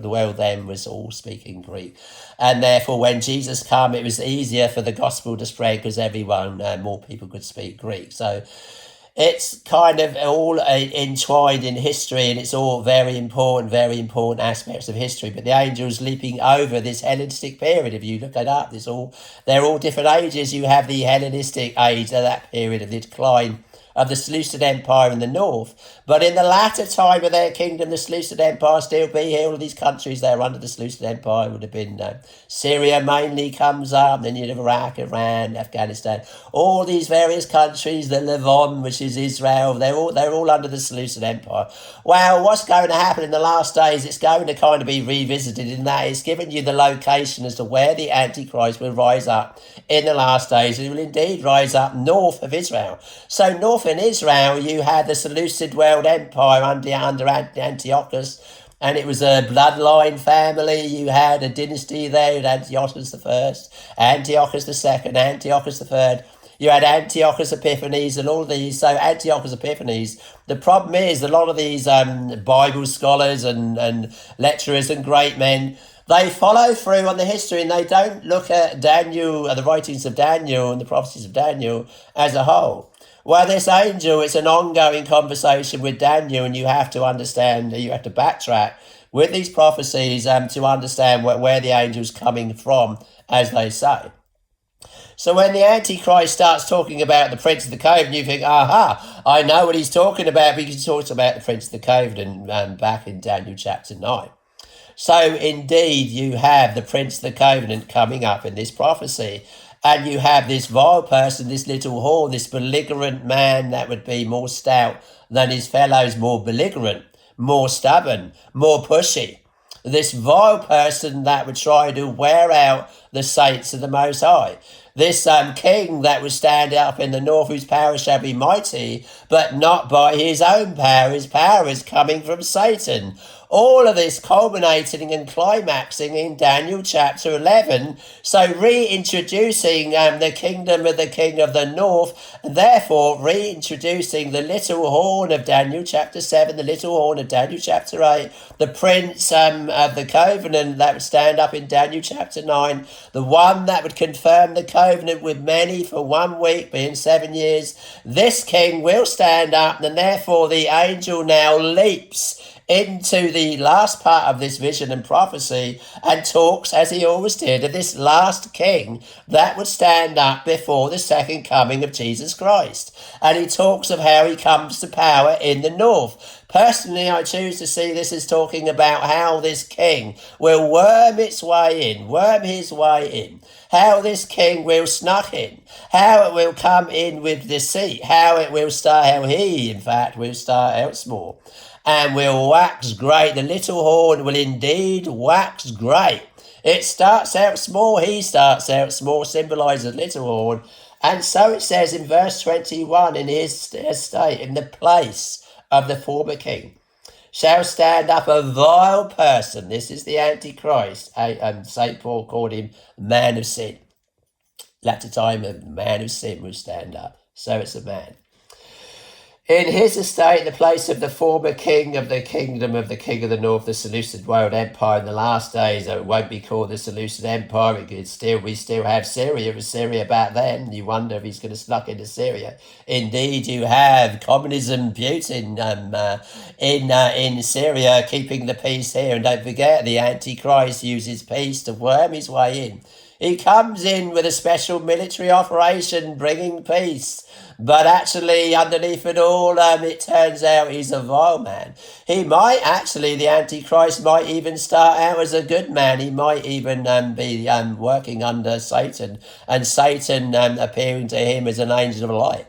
world then was all speaking Greek, and therefore when Jesus came, it was easier for the gospel to spread because more people could speak Greek. So it's kind of all entwined in history, and it's all very important aspects of history. But the angels leaping over this Hellenistic period, if you look it up, they're all different ages. You have the Hellenistic age of that period of the decline of the Seleucid Empire in the north. But in the latter time of their kingdom, the Seleucid Empire still be here. All of these countries that are under the Seleucid Empire would have been Syria mainly comes up, then you'd have Iraq, Iran, Afghanistan, all these various countries, the Levant, which is Israel, they're all under the Seleucid Empire. Well, what's going to happen in the last days? It's going to kind of be revisited in that it's given you the location as to where the Antichrist will rise up in the last days. It will indeed rise up north of Israel. So north in Israel, you had the Seleucid world empire under Antiochus, and it was a bloodline family. You had a dynasty there. You had Antiochus the First, Antiochus the Second, Antiochus the Third. You had Antiochus Epiphanes and all of these. So Antiochus Epiphanes, the problem is a lot of these Bible scholars and lecturers and great men, they follow through on the history, and they don't look at Daniel, the writings of Daniel and the prophecies of Daniel as a whole. Well, this angel, it's an ongoing conversation with Daniel, and you have to understand, you have to backtrack with these prophecies to understand where the angel's coming from, as they say. So when the Antichrist starts talking about the Prince of the Covenant, you think, aha, I know what he's talking about, because he talks about the Prince of the Covenant back in Daniel chapter 9. So indeed, you have the Prince of the Covenant coming up in this prophecy. And you have this vile person, this little whore, this belligerent man that would be more stout than his fellows, more belligerent, more stubborn, more pushy. This vile person that would try to wear out the saints of the Most High. This king that would stand up in the north, whose power shall be mighty, but not by his own power. His power is coming from Satan. All of this culminating and climaxing in Daniel chapter 11. So reintroducing the kingdom of the king of the north, and therefore reintroducing the little horn of Daniel chapter 7, the little horn of Daniel chapter 8, the prince of the covenant that would stand up in Daniel chapter 9, the one that would confirm the covenant with many for 1 week, being 7 years. This king will stand up, and therefore the angel now leaps into the last part of this vision and prophecy and talks, as he always did, of this last king that would stand up before the second coming of Jesus Christ. And he talks of how he comes to power in the north. Personally, I choose to see this as talking about how this king will worm his way in, how this king will snuck in, how it will come in with deceit, how he, in fact, will start out small and will wax great. The little horn will indeed wax great. It starts out small, he starts out small, symbolises the little horn. And so it says in verse 21, in his estate, in the place of the former king, shall stand up a vile person. This is the Antichrist. St. Paul called him man of sin. Latter time, a man of sin will stand up. So it's a man. In his estate, the place of the former king of the kingdom of the king of the north, the Seleucid world empire in the last days, it won't be called the Seleucid empire. We still have Syria. It was Syria back then. You wonder if he's going to snuck into Syria. Indeed, you have communism, Putin in Syria, keeping the peace here. And don't forget, the Antichrist uses peace to worm his way in. He comes in with a special military operation bringing peace. But actually, underneath it all, it turns out he's a vile man. The Antichrist might even start out as a good man. He might even be working under Satan, and Satan appearing to him as an angel of light.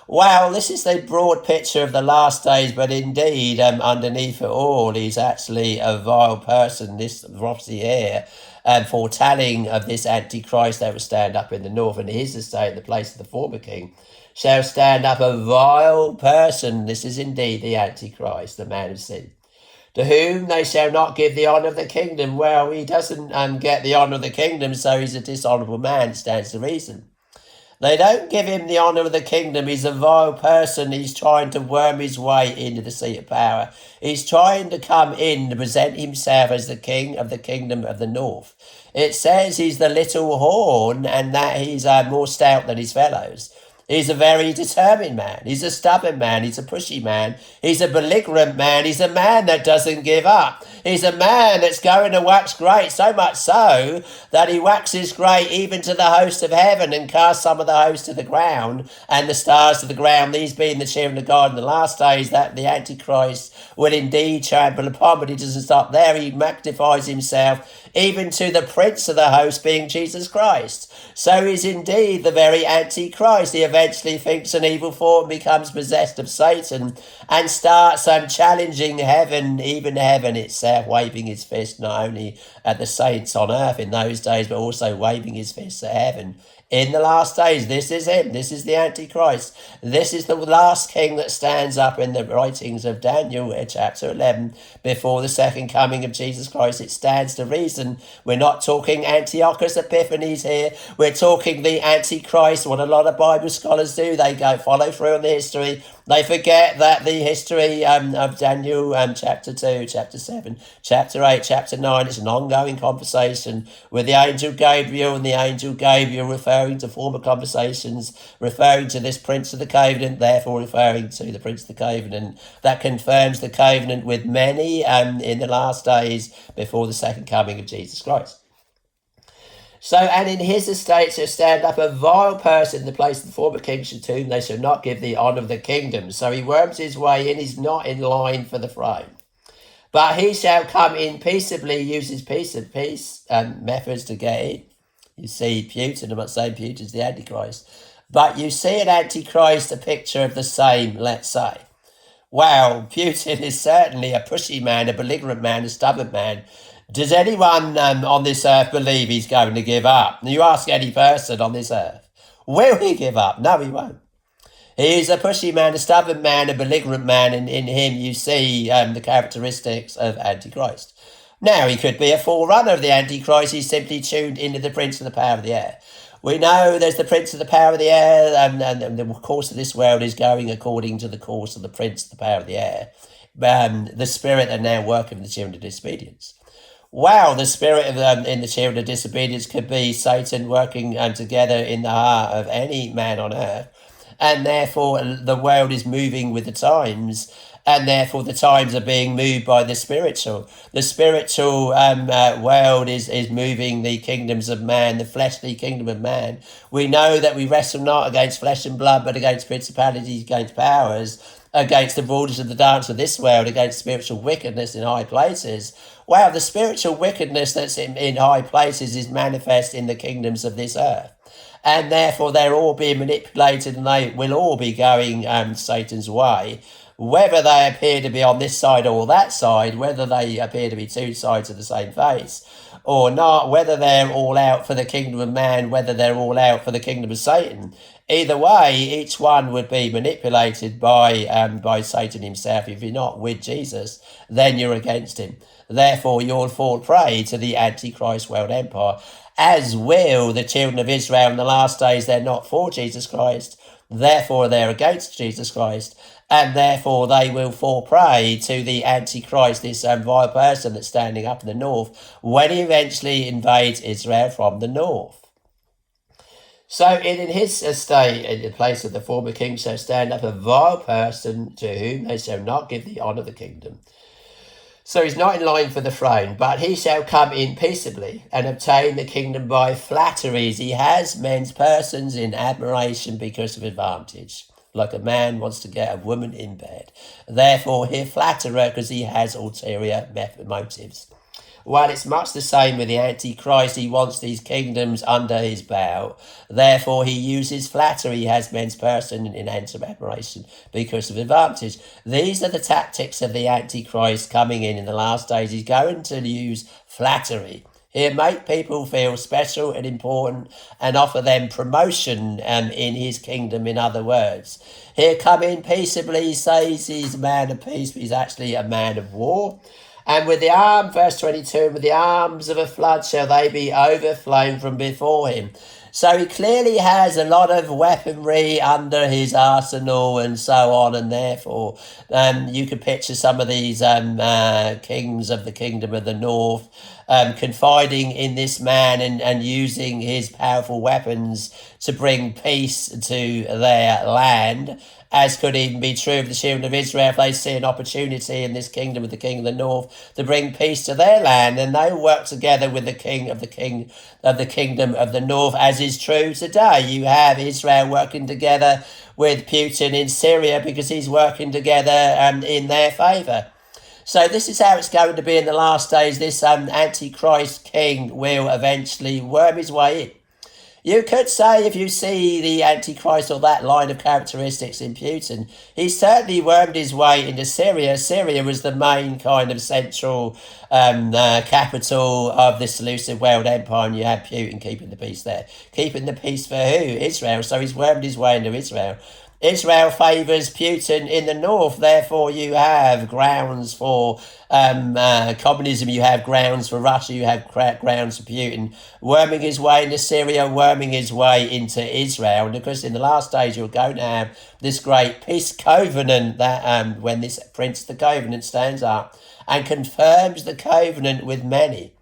Well, this is the broad picture of the last days, but indeed, underneath it all, he's actually a vile person. This prophecy here, foretelling of this Antichrist that will stand up in the north, and his estate, in the place of the former king, shall stand up a vile person. This is indeed the Antichrist, the man of sin, to whom they shall not give the honour of the kingdom. Well, he doesn't get the honour of the kingdom, so he's a dishonourable man. It stands to reason. They don't give him the honour of the kingdom. He's a vile person. He's trying to worm his way into the seat of power. He's trying to come in to present himself as the king of the kingdom of the north. It says he's the little horn, and that he's more stout than his fellows. He's a very determined man. He's a stubborn man. He's a pushy man. He's a belligerent man. He's a man that doesn't give up. He's a man that's going to wax great, so much so that he waxes great even to the host of heaven and casts some of the host to the ground and the stars to the ground. These being the children of God in the last days, that the Antichrist will indeed trample upon, but he doesn't stop there. He magnifies himself even to the prince of the host, being Jesus Christ. So he's indeed the very Antichrist. He eventually thinks an evil form, becomes possessed of Satan, and starts challenging heaven, even heaven itself, waving his fist not only at the saints on earth in those days, but also waving his fist at heaven. In the last days, this is him. This is the Antichrist. This is the last king that stands up in the writings of Daniel, chapter 11, before the second coming of Jesus Christ. It stands to reason. We're not talking Antiochus Epiphanes here. We're talking the Antichrist. What a lot of Bible scholars do, they go follow through on the history. They forget that the history of Daniel, chapter 2, chapter 7, chapter 8, chapter 9, is an ongoing conversation with the angel Gabriel, and the angel Gabriel referring to former conversations, referring to this prince of the covenant, therefore referring to the prince of the covenant that confirms the covenant with many in the last days before the second coming of Jesus Christ. So, and in his estate shall stand up a vile person in the place of the former king, to whom they shall not give the honour of the kingdom. So he worms his way in, he's not in line for the throne. But he shall come in peaceably, uses peace methods to get in. You see Putin, I'm not saying Putin's the Antichrist, but you see an Antichrist, a picture of the same, let's say. Well, Putin is certainly a pushy man, a belligerent man, a stubborn man. Does anyone on this earth believe he's going to give up? You ask any person on this earth, will he give up? No, he won't. He's a pushy man, a stubborn man, a belligerent man, and in him you see the characteristics of Antichrist. Now, he could be a forerunner of the Antichrist. He's simply tuned into the prince of the power of the air. We know there's the prince of the power of the air, and the course of this world is going according to the course of the prince of the power of the air. The spirit that now working in the children of disobedience. Wow, the spirit of in the children of disobedience could be Satan working together in the heart of any man on earth. And therefore the world is moving with the times, and therefore the times are being moved by the spiritual. The spiritual world is moving the kingdoms of man, the fleshly kingdom of man. We know that we wrestle not against flesh and blood, but against principalities, against powers, against the rulers of the darkness of this world, against spiritual wickedness in high places. Wow, the spiritual wickedness that's in high places is manifest in the kingdoms of this earth. And therefore they're all being manipulated, and they will all be going Satan's way. Whether they appear to be on this side or that side, whether they appear to be two sides of the same face or not, whether they're all out for the kingdom of man, whether they're all out for the kingdom of Satan. Either way, each one would be manipulated by Satan himself. If you're not with Jesus, then you're against him. Therefore, you'll fall prey to the Antichrist world empire, as will the children of Israel in the last days. They're not for Jesus Christ. Therefore, they're against Jesus Christ, and therefore they will fall prey to the Antichrist, this vile person that's standing up in the north, when he eventually invades Israel from the north. So in his estate, in the place of the former king, shall stand up a vile person to whom they shall not give the honour of the kingdom. So he's not in line for the throne, but he shall come in peaceably and obtain the kingdom by flatteries. He has men's persons in admiration because of advantage, like a man wants to get a woman in bed. Therefore he flatters her because he has ulterior motives. Well, it's much the same with the Antichrist. He wants these kingdoms under his belt. Therefore, he uses flattery. He has men's person in admiration because of advantage. These are the tactics of the Antichrist coming in the last days. He's going to use flattery. He'll make people feel special and important and offer them promotion in his kingdom, in other words. He'll come in peaceably. He says he's a man of peace, but he's actually a man of war. And with the arm, verse 22, with the arms of a flood shall they be overflown from before him. So he clearly has a lot of weaponry under his arsenal and so on, and therefore you could picture some of these kings of the kingdom of the north confiding in this man and using his powerful weapons to bring peace to their land, as could even be true of the children of Israel if they see an opportunity in this kingdom of the king of the north to bring peace to their land, and they work together with the king of the kingdom of the north, as is true today. You have Israel working together with Putin in Syria because he's working together in their favour. So this is how it's going to be in the last days. This Antichrist king will eventually worm his way in. You could say, if you see the Antichrist or that line of characteristics in Putin, he certainly wormed his way into Syria. Syria was the main kind of central capital of this elusive world empire, and you had Putin keeping the peace there. Keeping the peace for who? Israel. So he's wormed his way into Israel. Israel favours Putin in the north, therefore you have grounds for communism, you have grounds for Russia, you have grounds for Putin worming his way into Syria, worming his way into Israel. And of course in the last days you're going to have this great peace covenant that when this Prince of the Covenant stands up and confirms the covenant with many.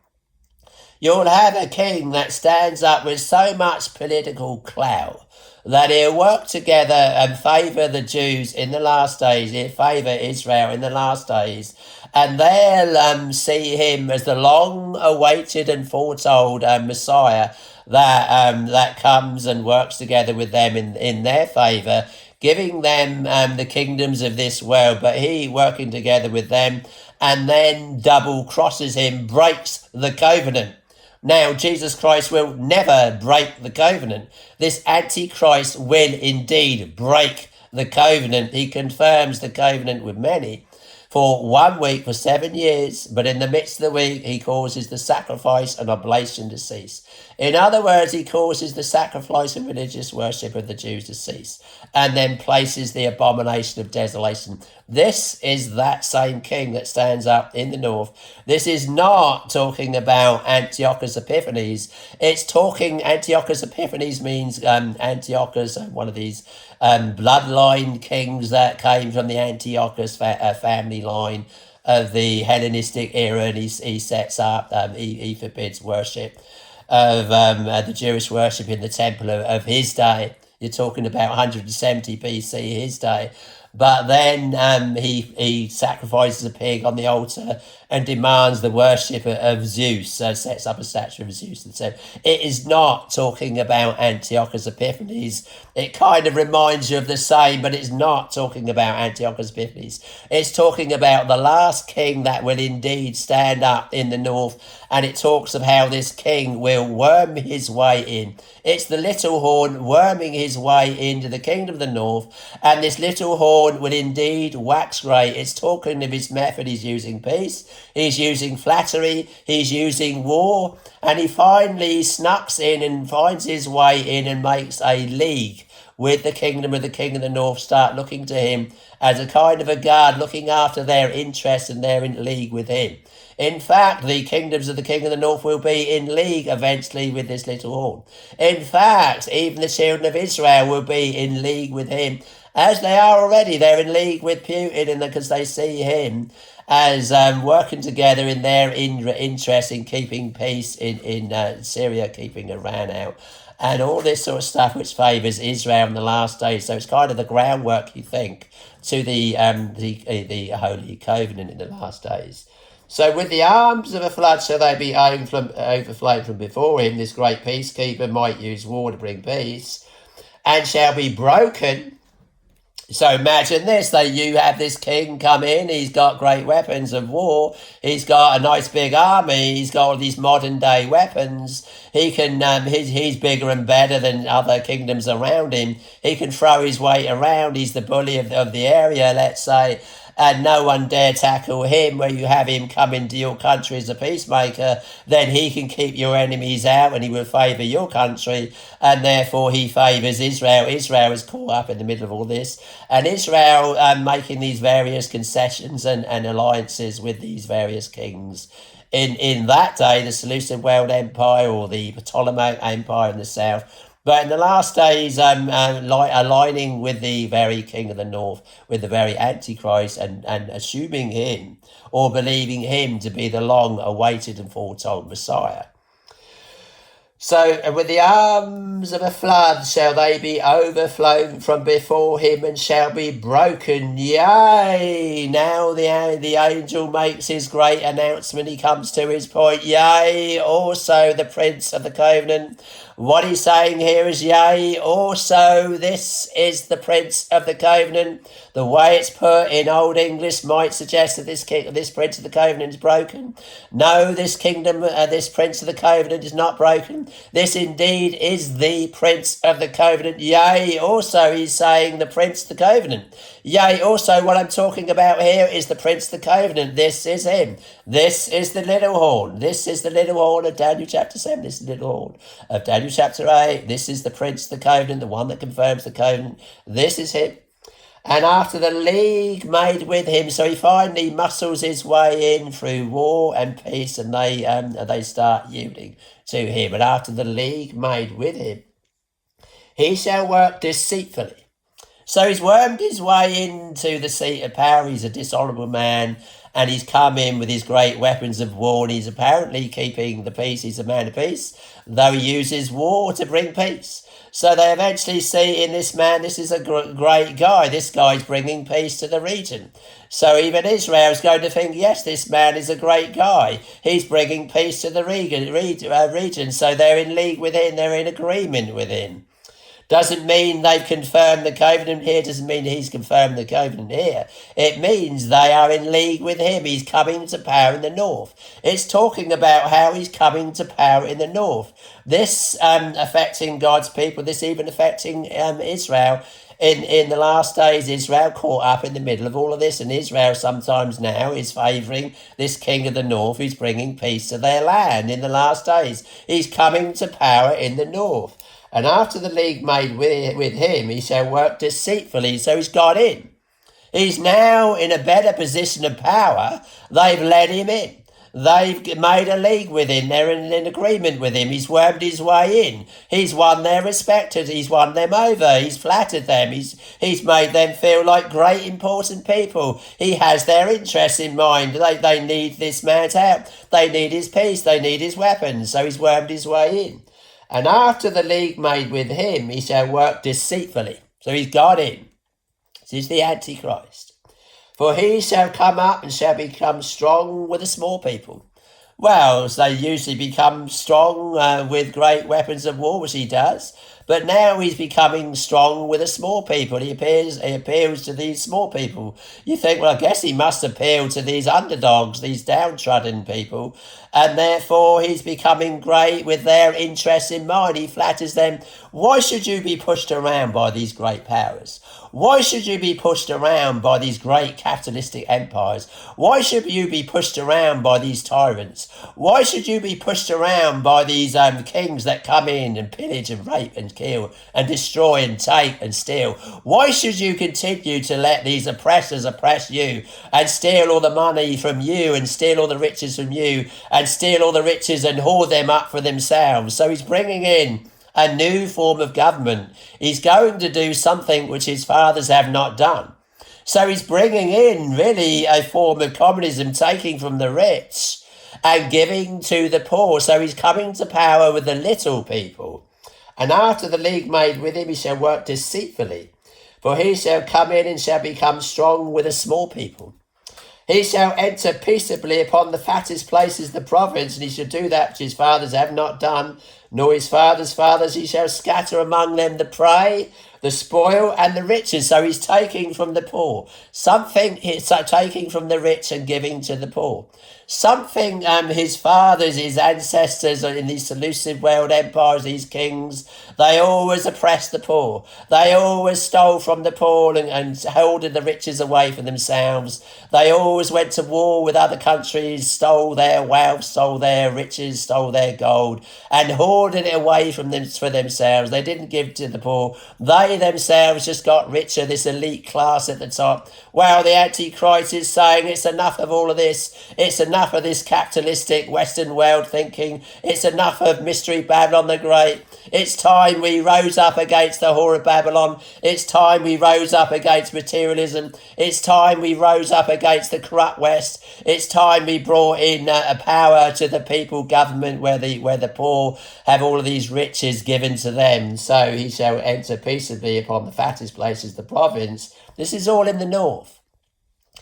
You'll have a king that stands up with so much political clout that he'll work together and favour the Jews in the last days, he'll favour Israel in the last days, and they'll see him as the long-awaited and foretold Messiah that comes and works together with them in their favour, giving them the kingdoms of this world, but he working together with them, and then double crosses him, breaks the covenant. Now, Jesus Christ will never break the covenant. This Antichrist will indeed break the covenant. He confirms the covenant with many for 1 week, for 7 years, but in the midst of the week, he causes the sacrifice and oblation to cease. In other words, he causes the sacrifice and religious worship of the Jews to cease, and then places the abomination of desolation. This is that same king that stands up in the north. This is not talking about Antiochus Epiphanes. It's talking, Antiochus Epiphanes means Antiochus, one of these bloodline kings that came from the Antiochus family line of the Hellenistic era, and he sets up, he forbids worship of the Jewish worship in the temple of his day. You're talking about 170 BC, his day. But then he sacrifices a pig on the altar and demands the worship of Zeus, sets up a statue of Zeus. And so it is not talking about Antiochus Epiphanes. It kind of reminds you of the same, but it's not talking about Antiochus Epiphanes. It's talking about the last king that will indeed stand up in the north, and it talks of how this king will worm his way in. It's the little horn worming his way into the kingdom of the north, and this little horn will indeed wax great. It's talking of his method. He's using peace, he's using flattery, he's using war, and he finally snucks in and finds his way in and makes a league with the kingdom of the king of the north, start looking to him as a kind of a guard, looking after their interests, and they're in league with him. In fact, the kingdoms of the king of the north will be in league eventually with this little horn. In fact, even the children of Israel will be in league with him, as they are already. They're in league with Putin, because they see him as working together in their interest in keeping peace in Syria, keeping Iran out, and all this sort of stuff which favours Israel in the last days. So it's kind of the groundwork, you think, to the Holy Covenant in the last days. So with the arms of a flood shall they be overflowed from before him. This great peacekeeper might use war to bring peace, and shall be broken. So imagine this, you have this king come in, he's got great weapons of war, he's got a nice big army, he's got all these modern day weapons, he can, he's bigger and better than other kingdoms around him, he can throw his weight around, he's the bully of the area, let's say, and no one dare tackle him. Where you have him come into your country as a peacemaker, then he can keep your enemies out and he will favour your country, and therefore he favours Israel. Israel is caught up in the middle of all this, and Israel making these various concessions and alliances with these various kings. In that day, the Seleucid World Empire or the Ptolemaic Empire in the south. But in the last days, aligning with the very king of the north, with the very Antichrist, and assuming him or believing him to be the long-awaited and foretold Messiah. So with the arms of a flood shall they be overflown from before him, and shall be broken. Yea, now the angel makes his great announcement. He comes to his point. Yea, also the Prince of the Covenant. What he's saying here is, yea, also this is the Prince of the Covenant. The way it's put in Old English might suggest that this Prince of the Covenant is broken. No, this kingdom, this Prince of the Covenant is not broken. This indeed is the Prince of the Covenant. Yea, also he's saying the Prince of the Covenant. Yea, also what I'm talking about here is the Prince of the Covenant. This is him. This is the little horn. This is the little horn of Daniel chapter 7. This is the little horn of Daniel chapter 8. This is the Prince of the Covenant, the one that confirms the covenant. This is him. And after the league made with him, so he finally muscles his way in through war and peace, and they start yielding to him. And after the league made with him, he shall work deceitfully. So he's wormed his way into the seat of power. He's a dishonourable man, and he's come in with his great weapons of war, and he's apparently keeping the peace. He's a man of peace, though he uses war to bring peace. So they eventually see in this man, this is a great guy. This guy's bringing peace to the region. So even Israel is going to think, yes, this man is a great guy. He's bringing peace to the region. So they're in league with him. They're in agreement with him. Doesn't mean they've confirmed the covenant here. Doesn't mean he's confirmed the covenant here. It means they are in league with him. He's coming to power in the north. It's talking about how he's coming to power in the north. This affecting God's people. This even affecting Israel. In the last days, Israel caught up in the middle of all of this, and Israel sometimes now is favouring this king of the north who's bringing peace to their land in the last days. He's coming to power in the north. And after the league made with him, he shall work deceitfully. So he's got in. He's now in a better position of power. They've let him in. They've made a league with him. They're in an agreement with him. He's wormed his way in. He's won their respect. He's won them over. He's flattered them. He's made them feel like great, important people. He has their interests in mind. They need this man's help. They need his peace. They need his weapons. So he's wormed his way in. And after the league made with him, he shall work deceitfully. So he's got in. This is the Antichrist. For he shall come up and shall become strong with the small people. Well, so they usually become strong with great weapons of war, which he does. But now he's becoming strong with the small people. He appeals to these small people. You think, well, I guess he must appeal to these underdogs, these downtrodden people. And therefore he's becoming great with their interests in mind. He flatters them. Why should you be pushed around by these great powers? Why should you be pushed around by these great capitalistic empires? Why should you be pushed around by these tyrants? Why should you be pushed around by these kings that come in and pillage and rape and kill and destroy and take and steal? Why should you continue to let these oppressors oppress you and steal all the money from you and steal all the riches from you and steal all the riches and hoard them up for themselves? So he's bringing in a new form of government. He's going to do something which his fathers have not done. So he's bringing in really a form of communism, taking from the rich and giving to the poor. So he's coming to power with the little people. And after the league made with him, he shall work deceitfully, for he shall come in and shall become strong with the small people. He shall enter peaceably upon the fattest places of the province, and he shall do that which his fathers have not done, nor his fathers' fathers. He shall scatter among them the prey, the spoil, and the riches. So he's taking from the poor. Something he's taking from the rich and giving to the poor. Something his fathers, his ancestors in these Seleucid world empires, these kings, they always oppressed the poor. They always stole from the poor and hoarded the riches away for themselves. They always went to war with other countries, stole their wealth, stole their riches, stole their gold, and hoarded it away from them for themselves. They didn't give to the poor. They themselves just got richer, this elite class at the top. Well, the Antichrist is saying it's enough of all of this. It's enough of this capitalistic Western world thinking. It's enough of Mystery Babylon the Great. It's time we rose up against the whore of Babylon. It's time we rose up against materialism. It's time we rose up against the corrupt West. It's time we brought in a power to the people government where the poor have all of these riches given to them. So he shall enter peaceably upon the fattest places of the province. This is all in the north.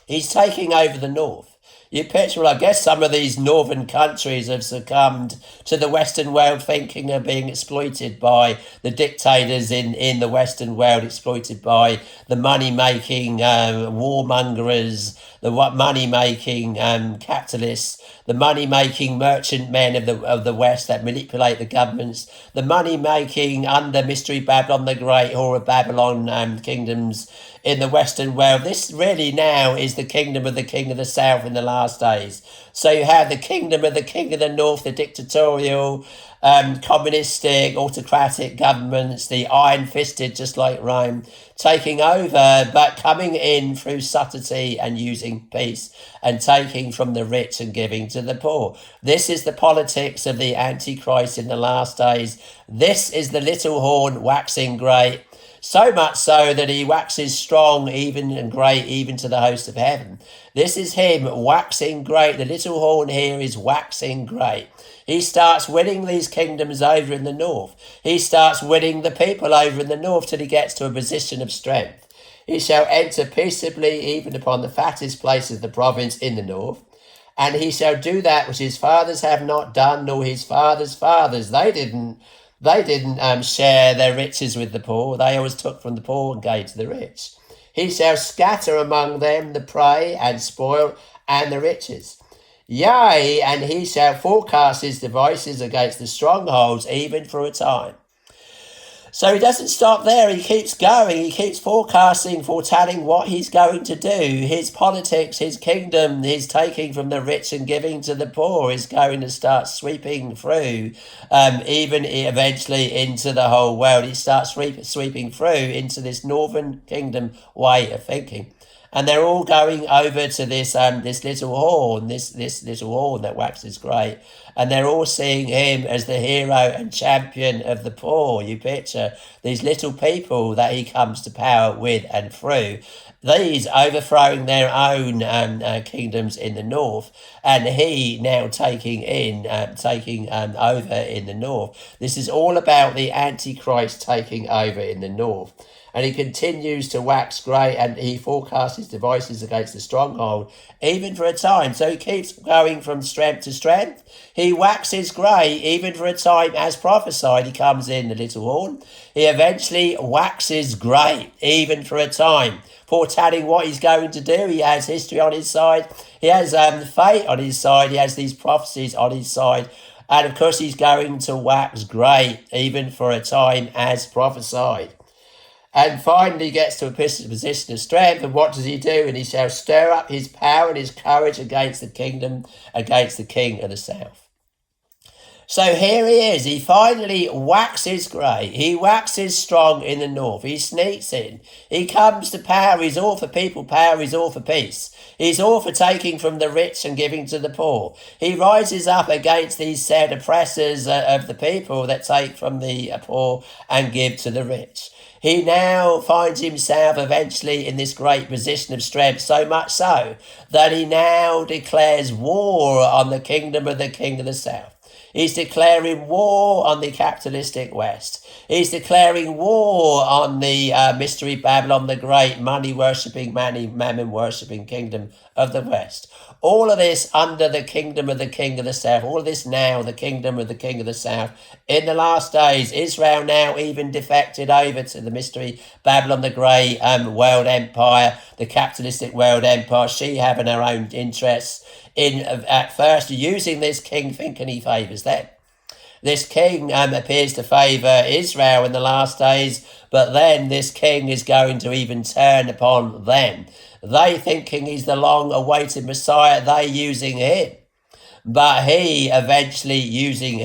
He's taking over the north. You picture, well, I guess some of these northern countries have succumbed to the Western world thinking of being exploited by the dictators in the Western world, exploited by the money-making warmongers, the money-making capitalists, the money-making merchantmen of the West that manipulate the governments, the money-making under Mystery Babylon the Great, whore of Babylon kingdoms in the Western world. This really now is the kingdom of the king of the south in the last days. So you have the kingdom of the king of the north, the dictatorial, communistic, autocratic governments, the iron-fisted, just like Rome, taking over, but coming in through subtlety and using peace and taking from the rich and giving to the poor. This is the politics of the Antichrist in the last days. This is the little horn waxing great. So much so that he waxes strong even and great even to the host of heaven. This is him waxing great. The little horn here is waxing great. He starts winning these kingdoms over in the north. He starts winning the people over in the north till he gets to a position of strength. He shall enter peaceably even upon the fattest places of the province in the north. And he shall do that which his fathers have not done, nor his fathers' fathers. They didn't share their riches with the poor. They always took from the poor and gave to the rich. He shall scatter among them the prey and spoil and the riches. Yea, and he shall forecast his devices against the strongholds even for a time. So he doesn't stop there. He keeps going. He keeps forecasting, foretelling what he's going to do. His politics, his kingdom, his taking from the rich and giving to the poor is going to start sweeping through, even eventually into the whole world. He starts sweeping through into this northern kingdom way of thinking. And they're all going over to this little horn, this little horn that waxes great. And they're all seeing him as the hero and champion of the poor. You picture these little people that he comes to power with and through. These overthrowing their own kingdoms in the north, and he now taking over in the north. This is all about the Antichrist taking over in the north. And he continues to wax great, and he forecasts his devices against the stronghold, even for a time. So he keeps going from strength to strength. He waxes great, even for a time, as prophesied. He comes in the little horn. He eventually waxes great, even for a time, foretelling what he's going to do. He has history on his side. He has fate on his side. He has these prophecies on his side. And of course, he's going to wax great, even for a time, as prophesied. and finally gets to a position of strength. And what does he do? And he shall stir up his power and his courage against the kingdom, against the king of the south. So here he is. He finally waxes great. He waxes strong in the north. He sneaks in. He comes to power. He's all for people power. He's all for peace. He's all for taking from the rich and giving to the poor. He rises up against these said oppressors of the people that take from the poor and give to the rich. He now finds himself eventually in this great position of strength, so much so that he now declares war on the kingdom of the king of the south. He's declaring war on the capitalistic West. He's declaring war on the mystery Babylon, the great money-worshipping, mammon-worshipping kingdom of the West. All of this under the kingdom of the king of the south. All of this now, the kingdom of the king of the south. In the last days, Israel now even defected over to the mystery Babylon, the great world empire, the capitalistic world empire. She having her own interests in at first using this king, thinking he favours them. This king appears to favour Israel in the last days, but then this king is going to even turn upon them. They thinking he's the long-awaited Messiah, they using him. But he eventually using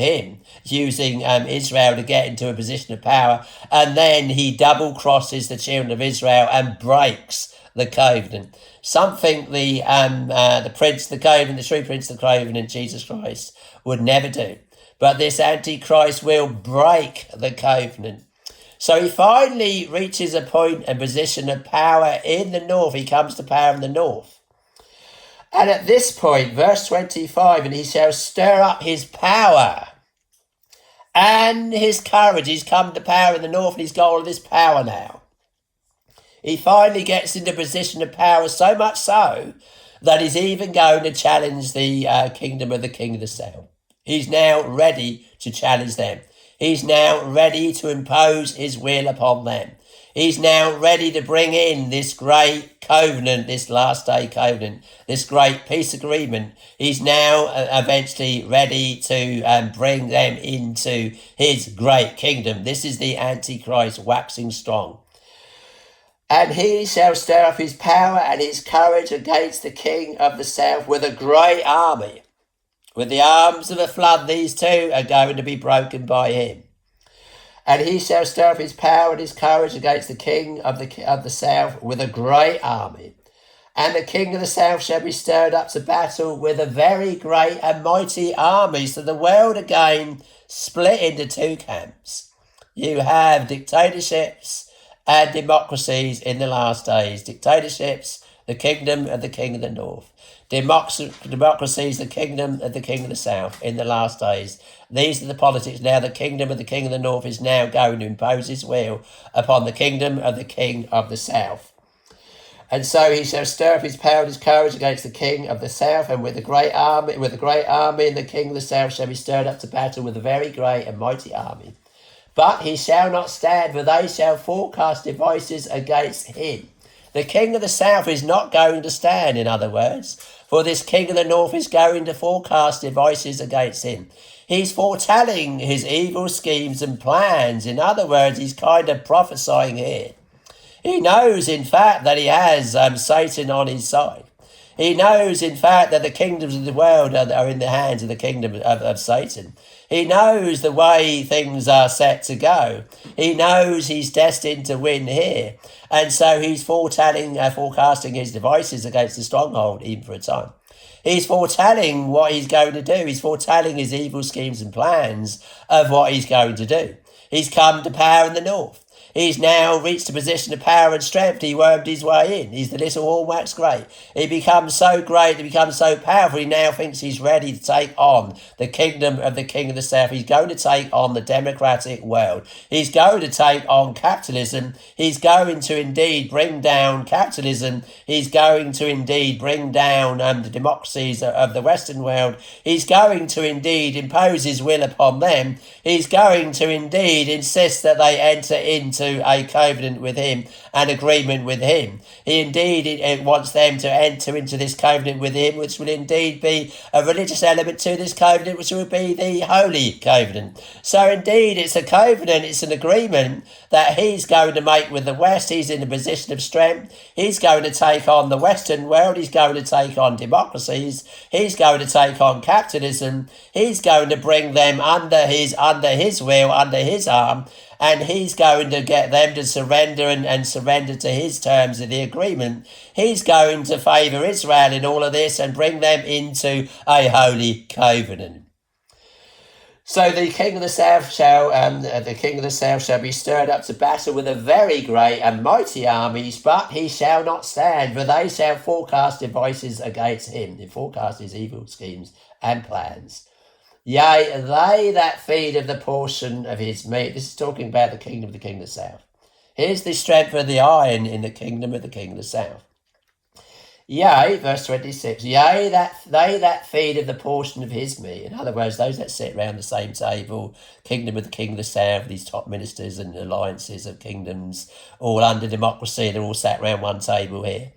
Israel to get into a position of power, and then he double-crosses the children of Israel and breaks the covenant. Something the prince of the covenant, the true prince of the covenant, Jesus Christ, would never do. But this Antichrist will break the covenant. So he finally reaches a point and position of power in the north. He comes to power in the north. And at this point, verse 25, and he shall stir up his power and his courage. He's come to power in the north and he's got all of this power now. He finally gets into a position of power, so much so that he's even going to challenge the kingdom of the king of the south. He's now ready to challenge them. He's now ready to impose his will upon them. He's now ready to bring in this great covenant, this last day covenant, this great peace agreement. He's now eventually ready to bring them into his great kingdom. This is the Antichrist waxing strong. And he shall stir up his power and his courage against the king of the south with a great army. With the arms of a flood, these two are going to be broken by him. And he shall stir up his power and his courage against the king of the south with a great army. And the king of the south shall be stirred up to battle with a very great and mighty army. So the world again split into two camps. You have dictatorships and democracies in the last days. Dictatorships, the kingdom of the king of the north. Democracies, the kingdom of the king of the south in the last days. These are the politics now. The kingdom of the king of the north is now going to impose his will upon the kingdom of the king of the south. And so he shall stir up his power and his courage against the king of the south, and with a great army, and the king of the south shall be stirred up to battle with a very great and mighty army. But he shall not stand, for they shall forecast devices against him. The king of the south is not going to stand, in other words, for this king of the north is going to forecast devices against him. He's foretelling his evil schemes and plans. In other words, he's kind of prophesying here. He knows, in fact, that he has Satan on his side. He knows, in fact, that the kingdoms of the world are in the hands of the kingdom of Satan. He knows the way things are set to go. He knows he's destined to win here. And so he's forecasting his devices against the stronghold, even for a time. He's foretelling what he's going to do. He's foretelling his evil schemes and plans of what he's going to do. He's come to power in the north. He's now reached a position of power and strength. He wormed his way in. He's the little horn wax great. He becomes so great, he becomes so powerful, he now thinks he's ready to take on the kingdom of the king of the south. He's going to take on the democratic world. He's going to take on capitalism. He's going to indeed bring down capitalism. He's going to indeed bring down the democracies of the Western world. He's going to indeed impose his will upon them. He's going to indeed insist that they enter into into a covenant with him, an agreement with him. He indeed wants them to enter into this covenant with him, which will indeed be a religious element to this covenant, which will be the holy covenant. So indeed it's a covenant, it's an agreement that he's going to make with the West. He's in a position of strength. He's going to take on the Western world. He's going to take on democracies. He's going to take on capitalism. He's going to bring them under his will, under his arm, and he's going to get them to surrender and surrender to his terms of the agreement. He's going to favour Israel in all of this and bring them into a holy covenant. So the king of the south shall be stirred up to battle with a very great and mighty armies, but he shall not stand, for they shall forecast devices against him. They forecast his evil schemes and plans. Yea, they that feed of the portion of his meat. This is talking about the kingdom of the south. Here's the strength of the iron in the kingdom of the south. Yea, verse 26, yea, they that feed of the portion of his meat. In other words, those that sit around the same table, kingdom of the south, these top ministers and alliances of kingdoms, all under democracy, they're all sat around one table here.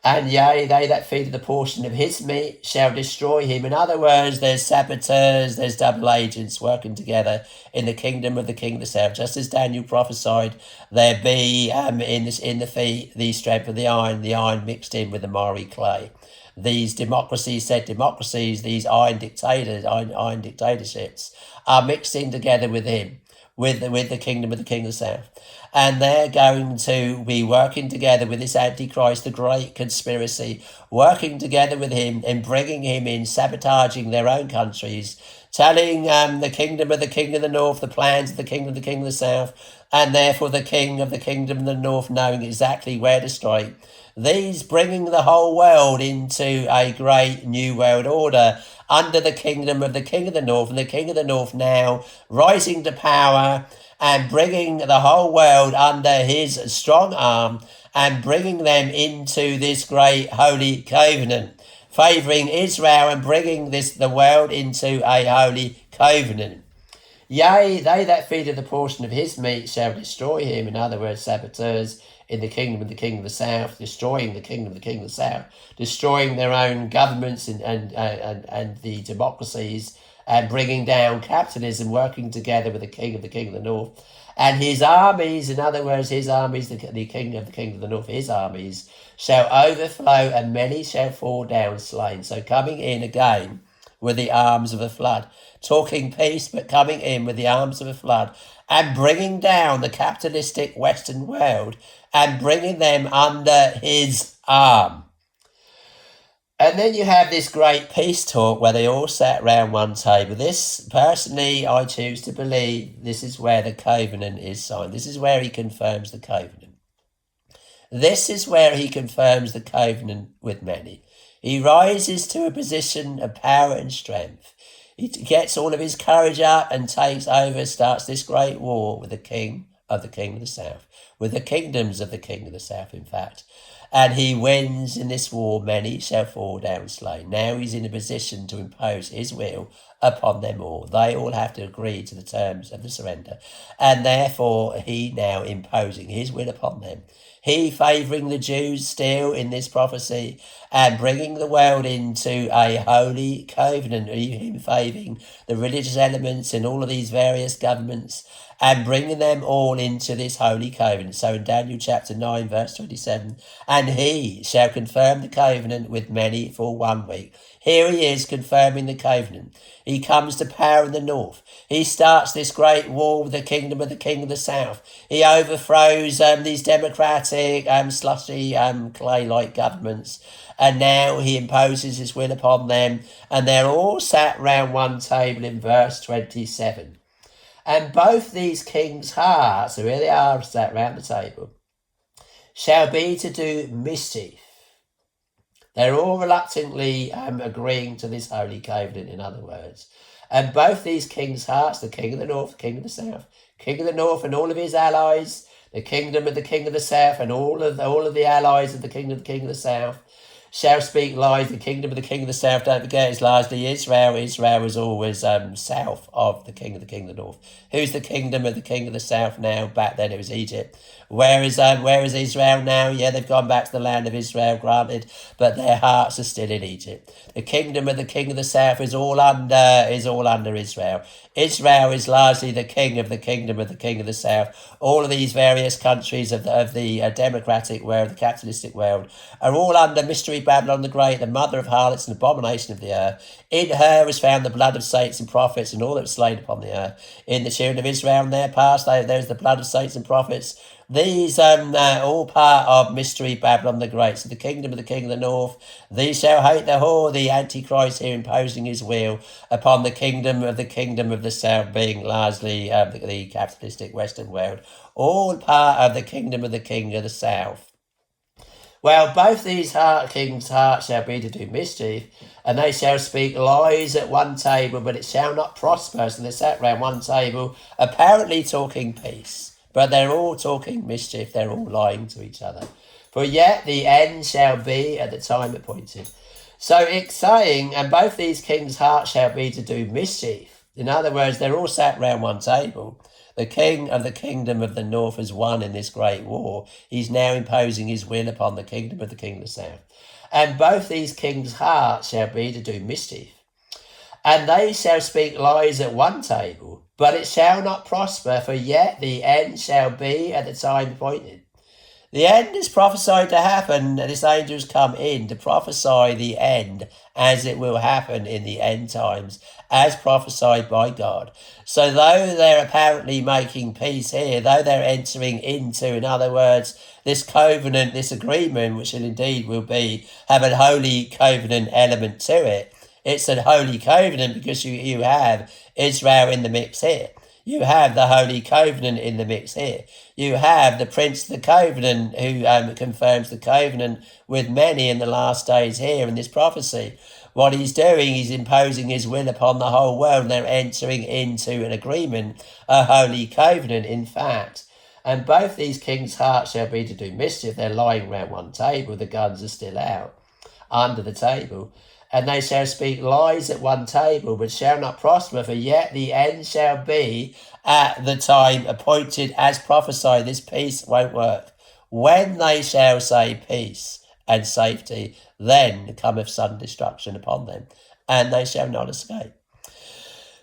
And yea, they that feed of the portion of his meat shall destroy him. In other words, there's saboteurs, there's double agents working together in the kingdom of the south. Just as Daniel prophesied, there be in the feet the strength of the iron mixed in with the miry clay. These democracies, these iron dictatorships are mixed in together with him, with the kingdom of the south. And they're going to be working together with this Antichrist, the great conspiracy, working together with him and bringing him in, sabotaging their own countries, telling the kingdom of the north the plans of the king of the south, and therefore the king of the kingdom of the north knowing exactly where to strike. These bringing the whole world into a great new world order under the kingdom of the north, and the king of the north now rising to power and bringing the whole world under his strong arm and bringing them into this great holy covenant, favouring Israel and bringing the world into a holy covenant. Yea, they that feed of the portion of his meat shall destroy him. In other words, saboteurs in the kingdom of the south, destroying the kingdom of the south, destroying their own governments and the democracies, and bringing down capitalism, working together with the king of the north. And his armies, in other words, his armies, the king of the north, his armies, shall overflow, and many shall fall down slain. So coming in again with the arms of a flood, talking peace, but coming in with the arms of a flood, and bringing down the capitalistic Western world, and bringing them under his arm. And then you have this great peace talk where they all sat round one table. This, personally, I choose to believe this is where the covenant is signed. This is where he confirms the covenant. This is where he confirms the covenant with many. He rises to a position of power and strength. He gets all of his courage up and takes over, starts this great war with the king of the south, with the kingdoms of the south, in fact. And he wins in this war, many shall fall down slain. Now he's in a position to impose his will upon them all. They all have to agree to the terms of the surrender. And therefore he now imposing his will upon them. He favouring the Jews still in this prophecy and bringing the world into a holy covenant. Him favouring the religious elements in all of these various governments and bringing them all into this holy covenant. So in Daniel chapter 9, verse 27, and he shall confirm the covenant with many for 1 week. Here he is confirming the covenant. He comes to power in the north. He starts this great war with the kingdom of the south. He overthrows these democratic, slushy, clay-like governments. And now he imposes his will upon them. And they're all sat round one table in verse 27. And both these kings' hearts, so here they are sat round the table, shall be to do mischief. They're all reluctantly agreeing to this holy covenant, in other words. And both these kings' hearts, the king of the north, the king of the south, king of the north and all of his allies, the kingdom of the king of the south and all of the allies of the king of the south, shall speak lies. The kingdom of the king of the south, don't forget, is largely Israel. Israel was always south of the king of the north. Who's the kingdom of the king of the south now? Back then it was Egypt. Where is Israel now? Yeah, they've gone back to the land of Israel, granted, but their hearts are still in Egypt. The kingdom of the king of the south is all under Israel. Israel is largely the king of the kingdom of the king of the south. All of these various countries of the democratic world, the capitalistic world, are all under Mystery Babylon the Great, the mother of harlots and abomination of the earth. In her was found the blood of saints and prophets and all that was slain upon the earth. In the children of Israel in their past, there's the blood of saints and prophets. These all part of Mystery Babylon the Great. So the kingdom of the king of the north, these shall hate the whore, the Antichrist here imposing his will upon the kingdom of the south, being largely the capitalistic Western world. All part of the kingdom of the king of the south. Well, both these kings' hearts shall be to do mischief, and they shall speak lies at one table, but it shall not prosper. So they sat round one table, apparently talking peace. But they're all talking mischief, they're all lying to each other. For yet the end shall be at the time appointed. So it's saying, and both these kings' hearts shall be to do mischief. In other words, they're all sat round one table. The king of the kingdom of the north has won in this great war. He's now imposing his will upon the kingdom of the south. And both these kings' hearts shall be to do mischief. And they shall speak lies at one table, but it shall not prosper, for yet the end shall be at the time appointed. The end is prophesied to happen, and this angel's come in to prophesy the end as it will happen in the end times, as prophesied by God. So though they're apparently making peace here, though they're entering into, in other words, this covenant, this agreement, which indeed will have a holy covenant element to it, it's a holy covenant because you have Israel in the mix here. You have the Holy Covenant in the mix here. You have the Prince of the Covenant who confirms the covenant with many in the last days here in this prophecy. What he's doing, he's imposing his will upon the whole world, and they're entering into an agreement, a holy covenant, in fact. And both these kings' hearts shall be to do mischief. They're lying round one table. The guns are still out under the table. And they shall speak lies at one table, but shall not prosper, for yet the end shall be at the time appointed as prophesied. This peace won't work. When they shall say peace and safety, then cometh sudden destruction upon them, and they shall not escape.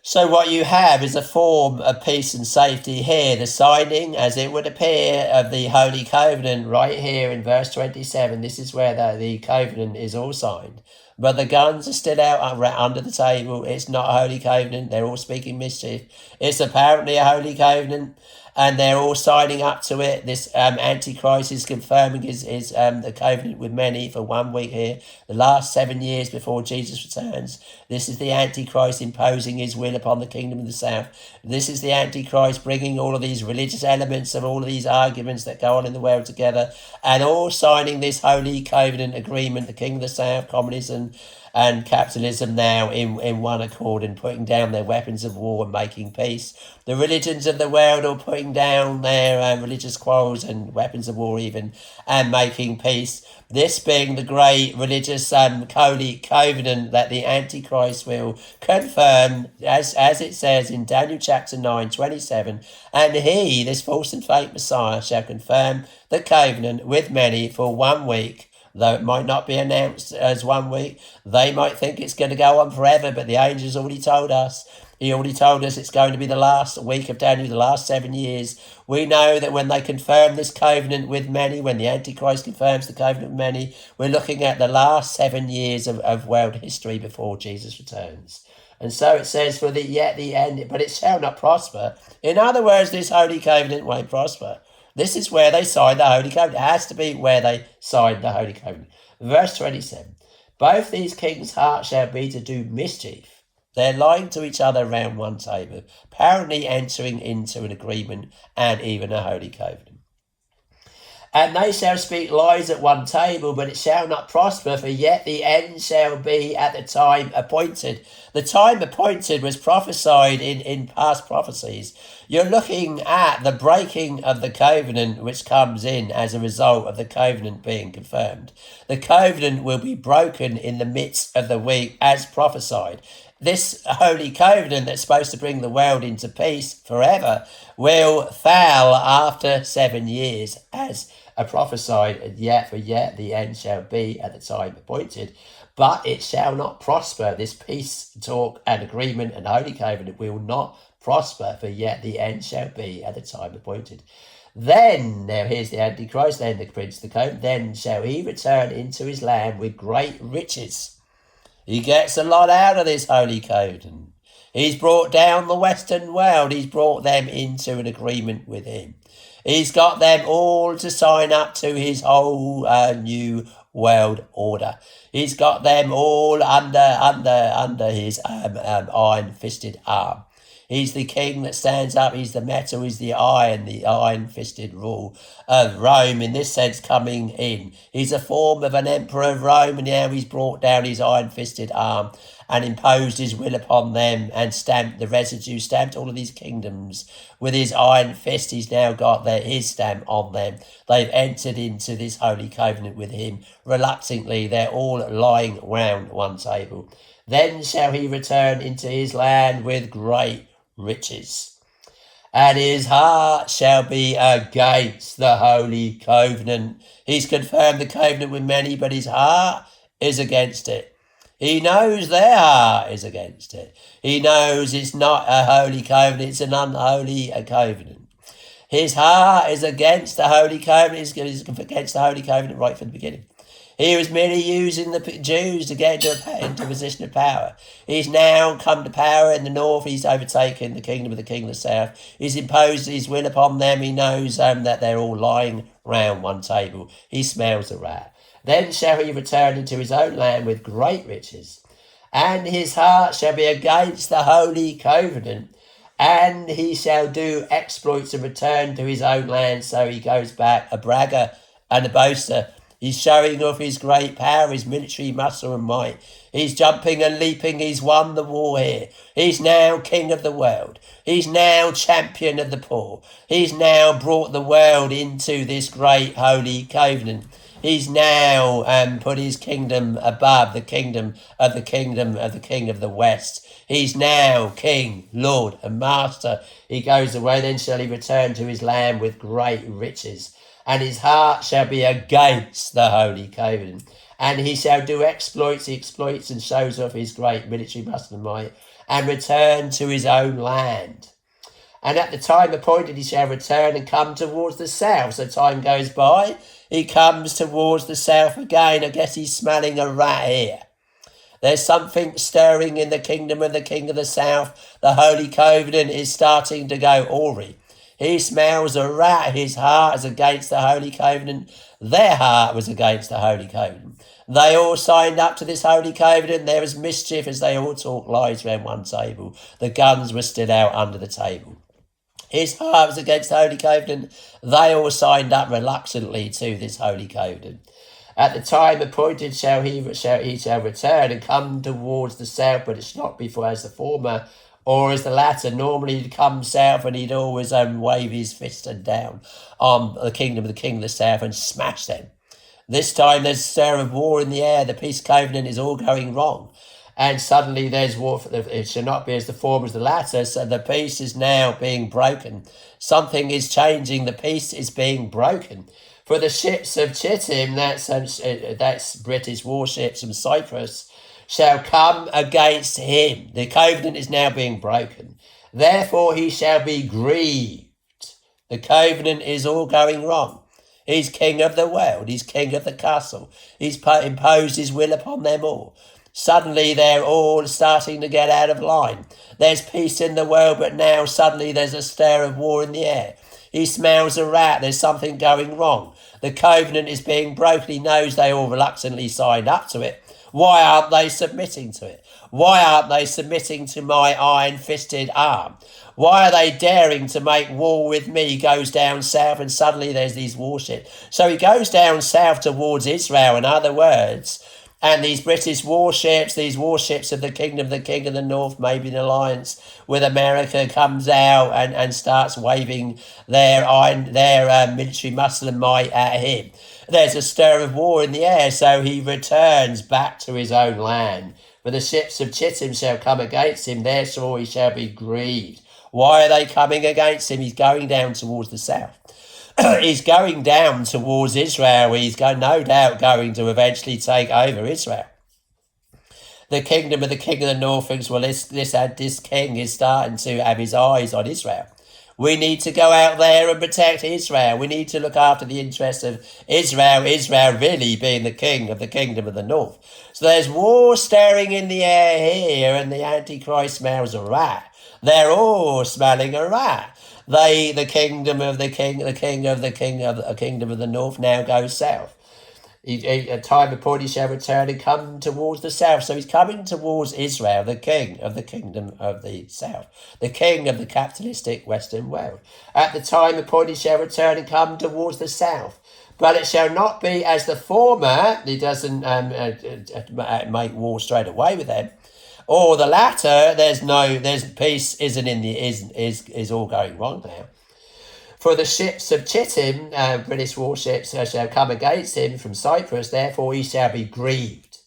So what you have is a form of peace and safety here, the signing, as it would appear, of the Holy Covenant right here in verse 27. This is where the covenant is all signed. But the guns are still out under the table. It's not a holy covenant. They're all speaking mischief. It's apparently a holy covenant, and they're all signing up to it. This Antichrist is confirming his the covenant with many for 1 week here. The last 7 years before Jesus returns. This is the Antichrist imposing his will upon the kingdom of the south. This is the Antichrist bringing all of these religious elements of all of these arguments that go on in the world together, and all signing this holy covenant agreement, the king of the south, communism and capitalism now in one accord, and putting down their weapons of war and making peace. The religions of the world are putting down their religious quarrels and weapons of war even, and making peace. This being the great religious holy covenant that the Antichrist will confirm, as it says in Daniel chapter 9:27, and he, this false and fake Messiah, shall confirm the covenant with many for 1 week. Though it might not be announced as 1 week, they might think it's going to go on forever, but the angel's already told us. He already told us it's going to be the last week of Daniel, the last 7 years. We know that when they confirm this covenant with many, when the Antichrist confirms the covenant with many, we're looking at the last 7 years of world history before Jesus returns. And so it says, for yet the end, but it shall not prosper. In other words, this holy covenant won't prosper. This is where they signed the Holy Covenant. It has to be where they signed the Holy Covenant. Verse 27. Both these kings' hearts shall be to do mischief. They're lying to each other round one table, apparently entering into an agreement and even a Holy Covenant. And they shall speak lies at one table, but it shall not prosper, for yet the end shall be at the time appointed. The time appointed was prophesied in past prophecies. You're looking at the breaking of the covenant, which comes in as a result of the covenant being confirmed. The covenant will be broken in the midst of the week, as prophesied. This holy covenant that's supposed to bring the world into peace forever will fail after 7 years, as prophesied, and yet the end shall be at the time appointed. But it shall not prosper. This peace talk and agreement and holy covenant will not prosper, for yet the end shall be at the time appointed. Then, now here's the Antichrist, then the prince of the covenant, then shall he return into his land with great riches. He gets a lot out of this holy covenant. He's brought down the Western world. He's brought them into an agreement with him. He's got them all to sign up to his whole new world order. He's got them all under his iron-fisted arm. He's the king that stands up. He's the metal. He's the iron-fisted rule of Rome, in this sense, coming in. He's a form of an emperor of Rome, and now he's brought down his iron-fisted arm and imposed his will upon them and stamped the residue, stamped all of these kingdoms with his iron fist. He's now got his stamp on them. They've entered into this holy covenant with him. Reluctantly, they're all lying round one table. Then shall he return into his land with great riches, and his heart shall be against the holy covenant. He's confirmed the covenant with many, but his heart is against it. He knows their heart is against it. He knows it's not a holy covenant, it's an unholy covenant. His heart is against the holy covenant. He's against the holy covenant right from the beginning. He was merely using the Jews to get into a position of power. He's now come to power in the north. He's overtaken the kingdom of the king of the south. He's imposed his will upon them. He knows that they're all lying round one table. He smells a rat. Then shall he return into his own land with great riches, and his heart shall be against the holy covenant, and he shall do exploits and return to his own land. So he goes back, a bragger and a boaster. He's showing off his great power, his military muscle and might. He's jumping and leaping. He's won the war here. He's now king of the world. He's now champion of the poor. He's now brought the world into this great holy covenant. He's now put his kingdom above the kingdom of the king of the West. He's now king, lord and master. He goes away, then shall he return to his land with great riches. And his heart shall be against the holy covenant. And he shall do exploits. He exploits and shows off his great military muscle and might, and return to his own land. And at the time appointed he shall return and come towards the south. So time goes by. He comes towards the south again. I guess he's smelling a rat here. There's something stirring in the kingdom of the king of the south. The holy covenant is starting to go awry. He smells a rat. His heart is against the holy covenant. Their heart was against the holy covenant. They all signed up to this holy covenant. There was mischief as they all talked lies around one table. The guns were still out under the table. His heart was against the holy covenant. They all signed up reluctantly to this holy covenant. At the time appointed shall he return and come towards the south, but it's not before as the former or as the latter. Normally he'd come south and he'd always wave his fist and down on the kingdom of the king of the south and smash them. This time there's a stir of war in the air. The peace covenant is all going wrong. And suddenly there's war. It shall not be as the former as the latter. So the peace is now being broken. Something is changing. The peace is being broken. For the ships of Chittim, that's British warships from Cyprus, shall come against him. The covenant is now being broken. Therefore he shall be grieved. The covenant is all going wrong. He's king of the world. He's king of the castle. He's imposed his will upon them all. Suddenly they're all starting to get out of line. There's peace in the world, but now suddenly there's a stir of war in the air. He smells a rat. There's something going wrong. The covenant is being broken. He knows they all reluctantly signed up to it. Why aren't they submitting to it? Why aren't they submitting to my iron-fisted arm? Why are they daring to make war with me? He goes down south and suddenly there's these warships. So he goes down south towards Israel, in other words, and these British warships, these warships of the King of the North, maybe in alliance with America, comes out and starts waving their military muscle and might at him. There's a stir of war in the air, so he returns back to his own land. For the ships of Chittim shall come against him, therefore he shall be grieved. Why are they coming against him? He's going down towards the south. He's going down towards Israel. He's no doubt going to eventually take over Israel. The kingdom of the king of the north thinks, well, this king is starting to have his eyes on Israel. We need to go out there and protect Israel. We need to look after the interests of Israel, Israel really being the king of the kingdom of the north. So there's war stirring in the air here, and the Antichrist smells a rat. They're all smelling a rat. The kingdom of the king of the kingdom of the north now goes south. A time appointed he shall return and come towards the south. So he's coming towards Israel, the king of the kingdom of the south, the king of the capitalistic Western world. At the time appointed he shall return and come towards the south. But it shall not be as the former. He doesn't make war straight away with them. Or the latter, there's peace is all going wrong now. For the ships of Chittim, British warships, shall come against him from Cyprus, therefore he shall be grieved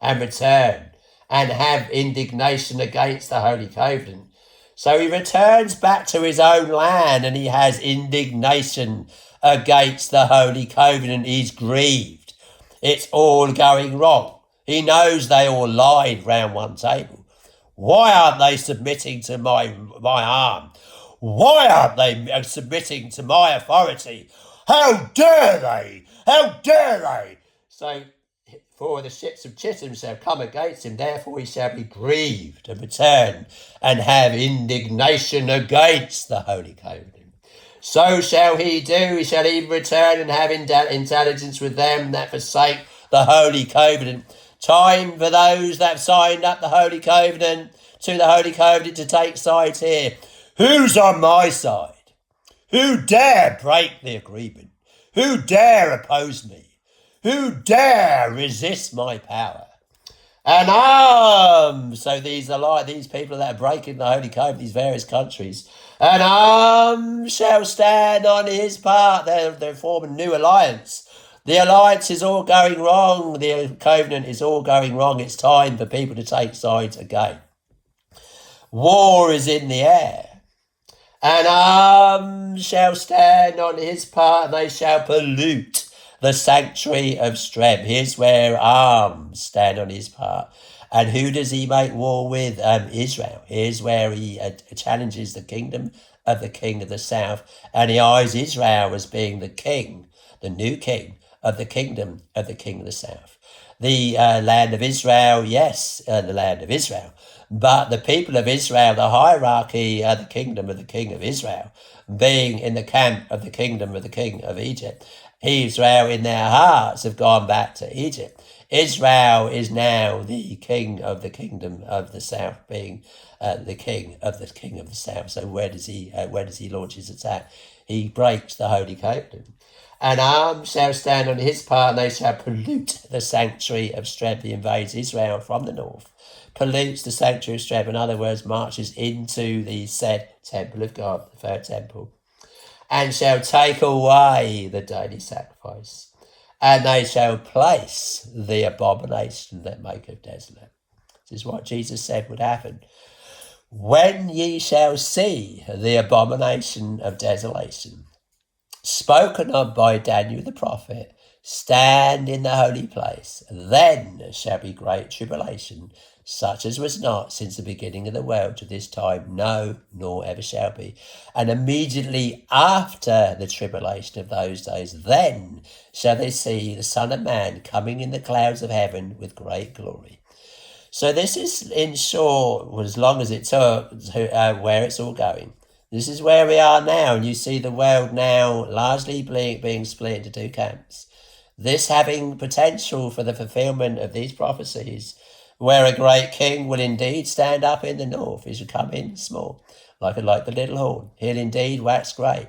and return and have indignation against the Holy Covenant. So he returns back to his own land and he has indignation against the Holy Covenant. He's grieved. It's all going wrong. He knows they all lied round one table. Why aren't they submitting to my arm? Why aren't they submitting to my authority? How dare they? How dare they? So, for the ships of Chittim shall come against him, therefore he shall be grieved and return and have indignation against the Holy Covenant. So shall he do. He shall even return and have intelligence with them that forsake the Holy Covenant. Time for those that have signed up the Holy Covenant to take sides here. Who's on my side? Who dare break the agreement? Who dare oppose me? Who dare resist my power? And so these people that are breaking the Holy Covenant, these various countries, and shall stand on his part. They're forming a new alliance. The alliance is all going wrong. The covenant is all going wrong. It's time for people to take sides again. War is in the air. And shall stand on his part, and they shall pollute the sanctuary of Streb. Here's where stand on his part. And who does he make war with? Israel. Here's where he challenges the kingdom of the king of the south, and he eyes Israel as being the king, the new king of the kingdom of the king of the south. The land of Israel, yes, the land of Israel. But the people of Israel, the hierarchy, the kingdom of the king of Israel, being in the camp of the kingdom of the king of Egypt. Israel in their hearts have gone back to Egypt. Israel is now the king of the kingdom of the south, being the king of the south. So where does he launch his attack? He breaks the Holy Covenant. And shall stand on his part, and they shall pollute the sanctuary of Streb. He invades Israel from the north, pollutes the sanctuary of Streb, in other words, marches into the said temple of God, the third temple, and shall take away the daily sacrifice, and they shall place the abomination that maketh desolate. This is what Jesus said would happen. When ye shall see the abomination of desolation, spoken of by Daniel the prophet, stand in the holy place, then shall be great tribulation, such as was not since the beginning of the world to this time, no, nor ever shall be. And immediately after the tribulation of those days, then shall they see the Son of Man coming in the clouds of heaven with great glory. So this is, in short, as long as it took, where it's all going. This is where we are now, and you see the world now largely being split into two camps. This having potential for the fulfillment of these prophecies, where a great king will indeed stand up in the north. He shall come in small, like the little horn. He'll indeed wax great.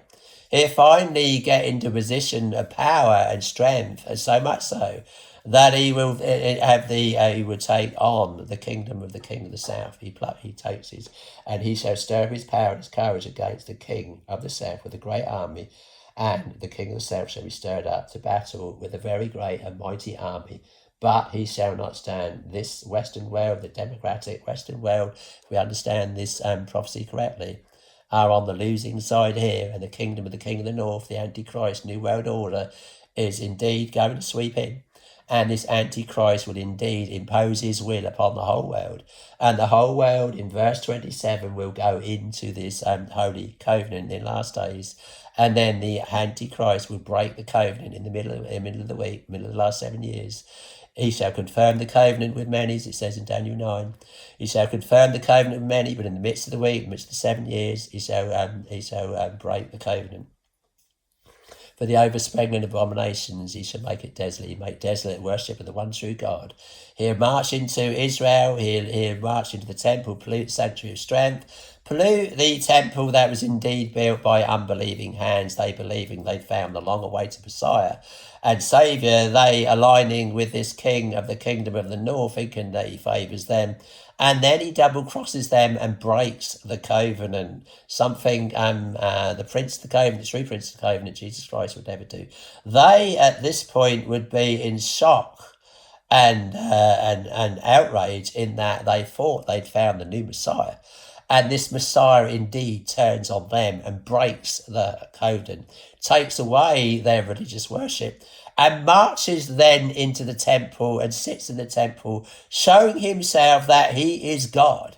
He'll finally get into a position of power and strength, and so much so that he will he will take on the kingdom of the king of the south. He takes his, and he shall stir up his power and his courage against the king of the south with a great army, and the king of the south shall be stirred up to battle with a very great and mighty army. But he shall not stand. This Western world, the democratic Western world, if we understand this prophecy correctly, are on the losing side here, and the kingdom of the king of the north, the Antichrist, New World Order, is indeed going to sweep in. And this Antichrist will indeed impose his will upon the whole world. And the whole world, in verse 27, will go into this holy covenant in the last days. And then the Antichrist will break the covenant in the middle of the week, middle of the last 7 years. He shall confirm the covenant with many, as it says in Daniel 9. He shall confirm the covenant with many, but in the midst of the week, in the midst of the 7 years, he shall break the covenant. For the overspringing abominations, he shall make it desolate. He make desolate worship of the one true God. He'll march into Israel. He'll march into the temple, pollute the sanctuary of strength, pollute the temple that was indeed built by unbelieving hands, they believing they'd found the long-awaited Messiah and Saviour, they aligning with this king of the kingdom of the north, thinking that he favours them. And then he double crosses them and breaks the covenant, something the prince of the covenant, the true prince of the covenant, Jesus Christ, would never do. They at this point would be in shock and outrage in that they thought they'd found the new Messiah. And this Messiah indeed turns on them and breaks the covenant, takes away their religious worship, and marches then into the temple and sits in the temple, showing himself that he is God.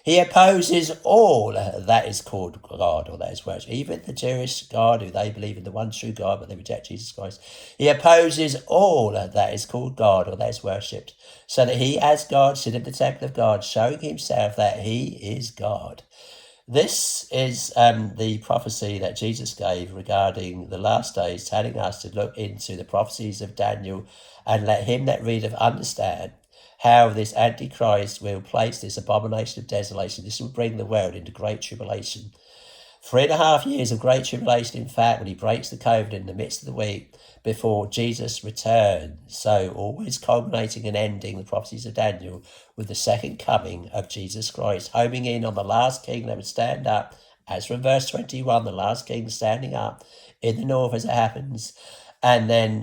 He opposes all that is called God or that is worshipped, even the Jewish God, who they believe in the one true God, but they reject Jesus Christ. He opposes all that is called God or that is worshipped, so that he, as God, sit in the temple of God, showing himself that he is God. This is the prophecy that Jesus gave regarding the last days, telling us to look into the prophecies of Daniel and let him that readeth understand how this Antichrist will place this abomination of desolation. This will bring the world into great tribulation. 3.5 years of great tribulation, in fact, when he breaks the covenant in the midst of the week before Jesus returns. So always culminating and ending the prophecies of Daniel with the second coming of Jesus Christ, homing in on the last king that would stand up, as from verse 21, the last king standing up in the north as it happens, and then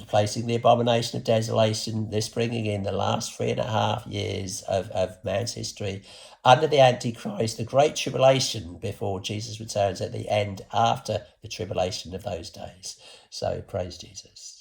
placing the abomination of desolation, this bringing in the last 3.5 years of man's history under the Antichrist, the great tribulation before Jesus returns at the end after the tribulation of those days. So praise Jesus.